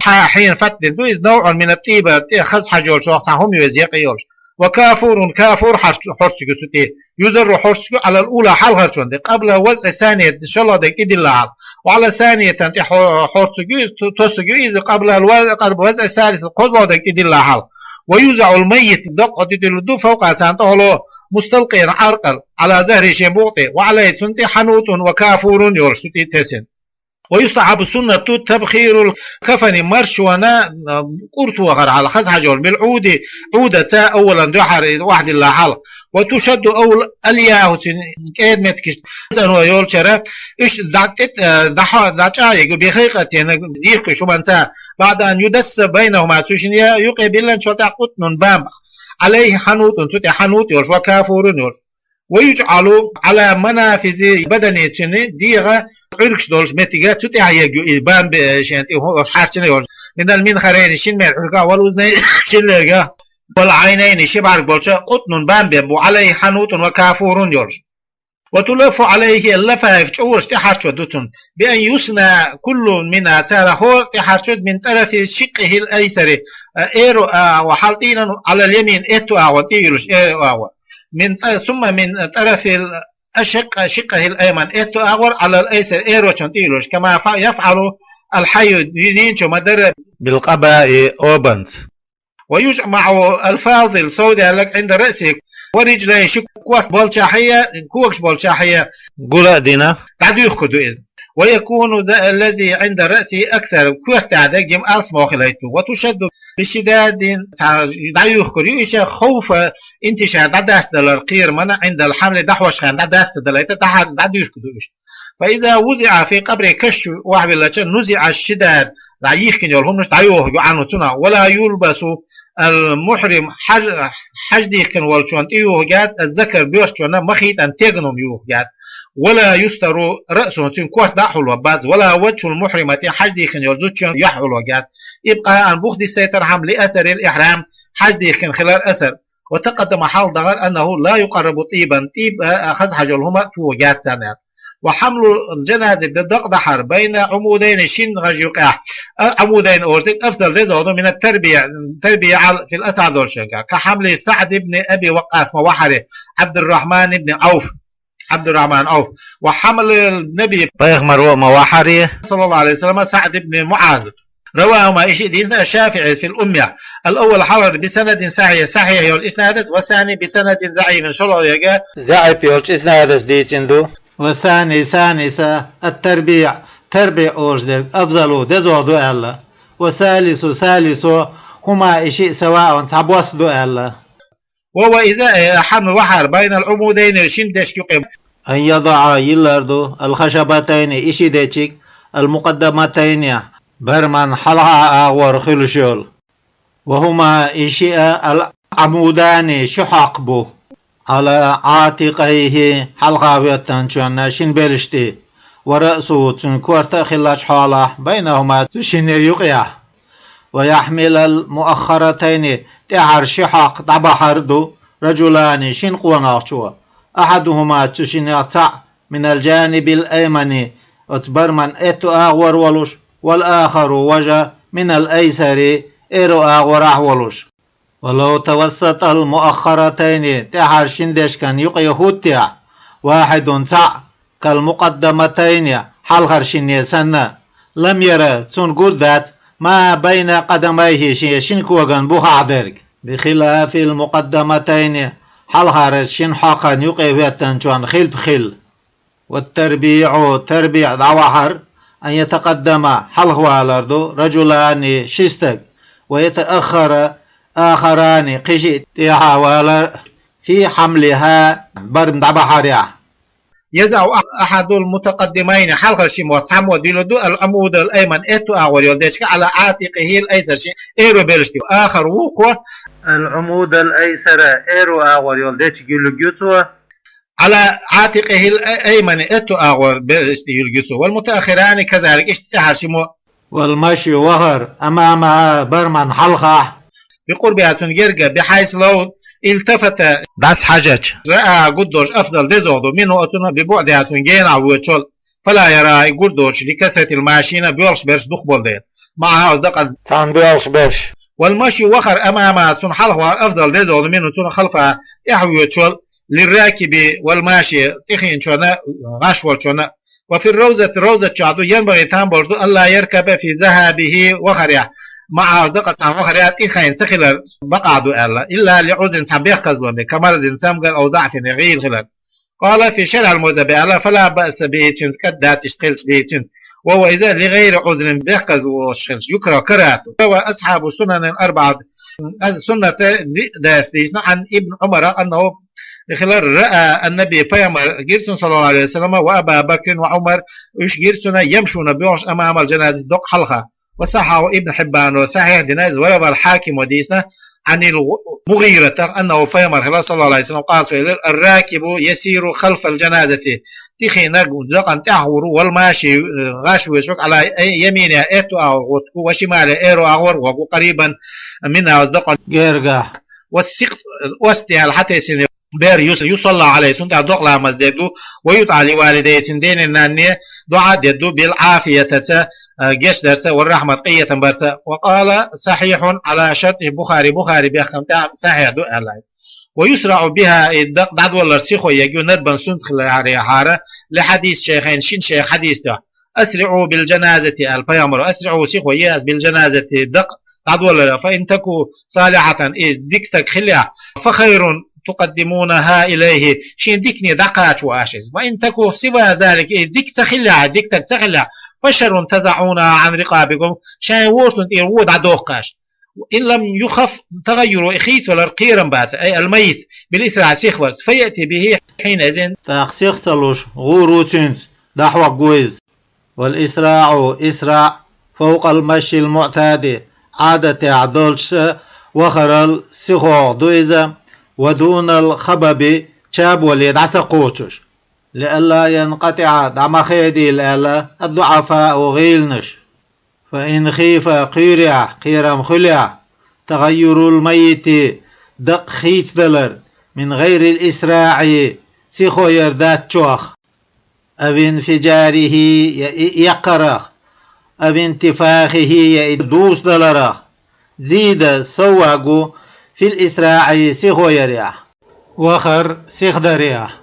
حين فتح دو إز نوع من الطيبة خز حجول شوقتهم يزيق يورش. وكافور حرشك ستي يزر حرشك على الأولى حلقة شوندي قبل وزع الثانية إن شاء الله ديك إدي اللعب وعلى الثانية تنتي حرشك تسك إذا قبل وزع الثالث قبل ديك إدي اللعب. ويوزع الميت دق تدلدو فوق سانته مستلقي عرقل على زهر شبوطي وعليه سنتي حنوط وكافور يرشتي تسن. ويستحب السنة تبخير الكفن مرش ونا قرط وغر على خز حجول بالعود عودة اولا دحر واحد اللحال وتشد أول الياه كيد متكش زنو يول شرا إيش دعتت دعتا يجو بخيقة يعني يخ شو منسا بعد أن يدس بينهما تشنيا يقبلن شو تقطن بام عليه حنوت تتي حنوت يوش وكافور يوش ويجعلوا على منافذ بدني تشني ديغا عرقش دولش متيجا تتي يجو بام بشنتي هو حارتنا يوش من المنخرين شين مرقا والوزني شين لرقا والعينين شبعر بولشا قطن بامبب وعليه حنوت وكافور يولش وتلف عليه اللفاف تشورش تحرشو دوتن بأن يسنى كل من تارهور تحرشو من طرف شقه الأيسر إيرو وحالتين على اليمين إتو وتيلش إيرو من ثم من طرف شقه الأيمن إتو على الأيسر إيرو تيلش كما يفعل الحي يدين مدر بالقباء أوبنت ويجمع الفاضل سوداء لك عند رأسك ورجلي شكوك بولشاحية كوكش بولشاحية قول دينا تعديخ كدو إذن ويكون الذي عند رأسي أكثر كوك تعدك جم أسمو خليته وتشد بشداد تعديخ كدو إيشا خوف انتشار داداست القير من عند الحمل دحوش خان داداست دلائت تعديخ كدو إيش فإذا وزع في قبر كش واحد نزع الشداد دعيخ كن يلهم مش دعيوه يعنو تنا ولا يلبس المحرم حجدي كن والشون ايوه جات الذكر بيوشون مخيط ان تغنم يوه جات ولا يستر رأسه تن كوش داحل وباز ولا وجه المحرمة حجدي كن يلزوشون يحل وجات يبقى ان بخدي سيترحم لأثر الإحرام حجدي كن خلال أثر وتقدم حال ضغر أنه لا يقرب طيبا طيب أخذ حجر لهما تو جات تانير وحمل الجنازة بالدقدحر بين عمودين شين غجيقع عمودين أورتك أفضل ذي من التربية في الأسعد والشنكا كحمل سعد بن أبي وقاص موحري عبد الرحمن عوف وحمل النبي بيغمر موحري صلى الله عليه وسلم سعد بن معاذ رواهما إشي دين الشافعي في الأمية الأول حرد بسند صحيح يول إسنادت والثاني بسند ضعيف إن شاء الله يجا ضعيف يول إسنادت ديتندو والثاني ثانسة التربيع تربيع أوجدك أفضل دزودو ألا وثالث هما إشي سواء تعبوسدو ألا وهو إذا حمل وحر بين العمودين شندش يقيم أن يضع يلاردو الخشبتين إشي ديتشيك المقدمتين برمان حلها ورخلشول وهما إشي العمودان شحقبو على عاتقيه حلقة ويتنشون شين بلشتي ورأسه تنكورت خلاش حاله بينهما تشين يقيا ويحمل المؤخرتين تعر شحق طبحردو رجلان شين قوناقشوا أحدهما تشين يطع من الجانب الأيمن وتبرمن إتو أغور ولوش والآخر وجه من الأيسر إيرو أغور أحولوش ولو توسط المؤخرتين تحر شندش كان يقيهوتيا واحد تع كالمقدمتين حلغر شنية سنة لم يرى تنقول ذات ما بين قدميه شنكوغن بوها عدرك بخلاف المقدمتين حلغر شنحقا يقيهوتن جوان خل بخل والتربيع تربيع دعوحر أن يتقدم حلغوا الأرض رجلان شستك ويتأخر آخران قشي تحاول في حملها برد بحريا يزع أحد المتقدمين حلق الشموة تحمو ديلدو العمود الأيمن إتو أغور يلدشك على عاتقه الأيسر إيرو بيلشتي آخر وقوة العمود الأيسر إيرو أغور يلدشك يلقيتو على عاتقه الأيمن إتو أغور بيلشتي يلقيتو والمتأخران كذلك اشتحر شموة والمشي وهر أمامها برمن حلقة بقربها تنجرجة بحيث لو التفت داس حاجج رأى قدوش أفضل دزودو منه أتنا ببعدها تنجين عبوتشول فلا يرى قدوش لكثرة الماشينة بيولش برش دخبول دين معها أصدقاء تان بيولش برش والمشي وخر أمامها تنحلها أفضل دزودو منه تن خلفها يحويتشول للراكب والماشي تخين شونا غاشول شونا وفي الروزة شعدو ينبغي تنبرشدو ألا يركب في ذهابه وخريا مع دقة وخريات إخين سخلر بقعدو إلا لعوز تنبيخ كذلون كمرض سمقر أو ضعف غير خلال قال في شرح المذهب فلا بأس به كدات تشتغلش به وهو إذا لغير عذر بيحكز وشخلش يكره كراته. وأصحاب سنن أربعة سنة داس ديسنا عن ابن عمر أنه خلال رأى النبي بيامر جيرسون صلى الله عليه وسلم وأبا بكر وعمر وش جيرسون يمشون بيوش أمام الجنازة دق حلقة. وصححه ابن حبان وصحيح ديناز وروى الحاكم وديسنا عن المغيرة أنه بيامر خلال صلى الله عليه وسلم قال الراكب يسير خلف الجنازة تخي نقو دقن تحور والماشي غاشو يشوك على يمينه إتو أو وشماله إيرو أغور وقو قريبا منها دقن جرجع والسقط واستيال حتى سنة بير يصلى عليه سنة دقلا مزددو ويطع لوالديه دين النانية دعاء ددو بالعافية تتا جيش درسة والرحمة قية برسة. وقال صحيح على شرط بخاري بيحكم تاع صحيح دو الله. ويسرع بها الدق دعد والله سيخو يجو ندبن سنتخل عريحارة لحديث شيخين شين شيخ حديث ده أسرعوا بالجنازة البيامر أسرعوا سيخو ياس بالجنازة دق دعد والله فإن تكو صالحة ديكتك خلع فخير تقدمونها إليه شين ديكني دقات وآشز. وإن تكو سوى ذلك ديكتك تخلع فشر تزعون عن رقابكم شان وورتون إيرود عدوقاش. إن لم يخف تغير إخيت ولا قيرا بات أي الميت بالإسراع سيخورس فيأتي به حينئذ تأخسيختلوش غوروتنس دحوة جويز. والإسراع إسراع فوق المشي المعتاد عادة عدولش وخرل سيخو دويزة ودون الخبب شاب وليد عتقوتش لئلا ينقطع دعم خيدي الآلة الضعفاء وغيلنش. فإن خيف قيرم خلع تغير الميت دق خيت دلر من غير الإسراع سيخو يردات شوخ أو انفجاره يقرخ أو انتفاخه يدوس دلرخ زيد سواقو في الإسراع سيخو يريح وخر سيخ دريح.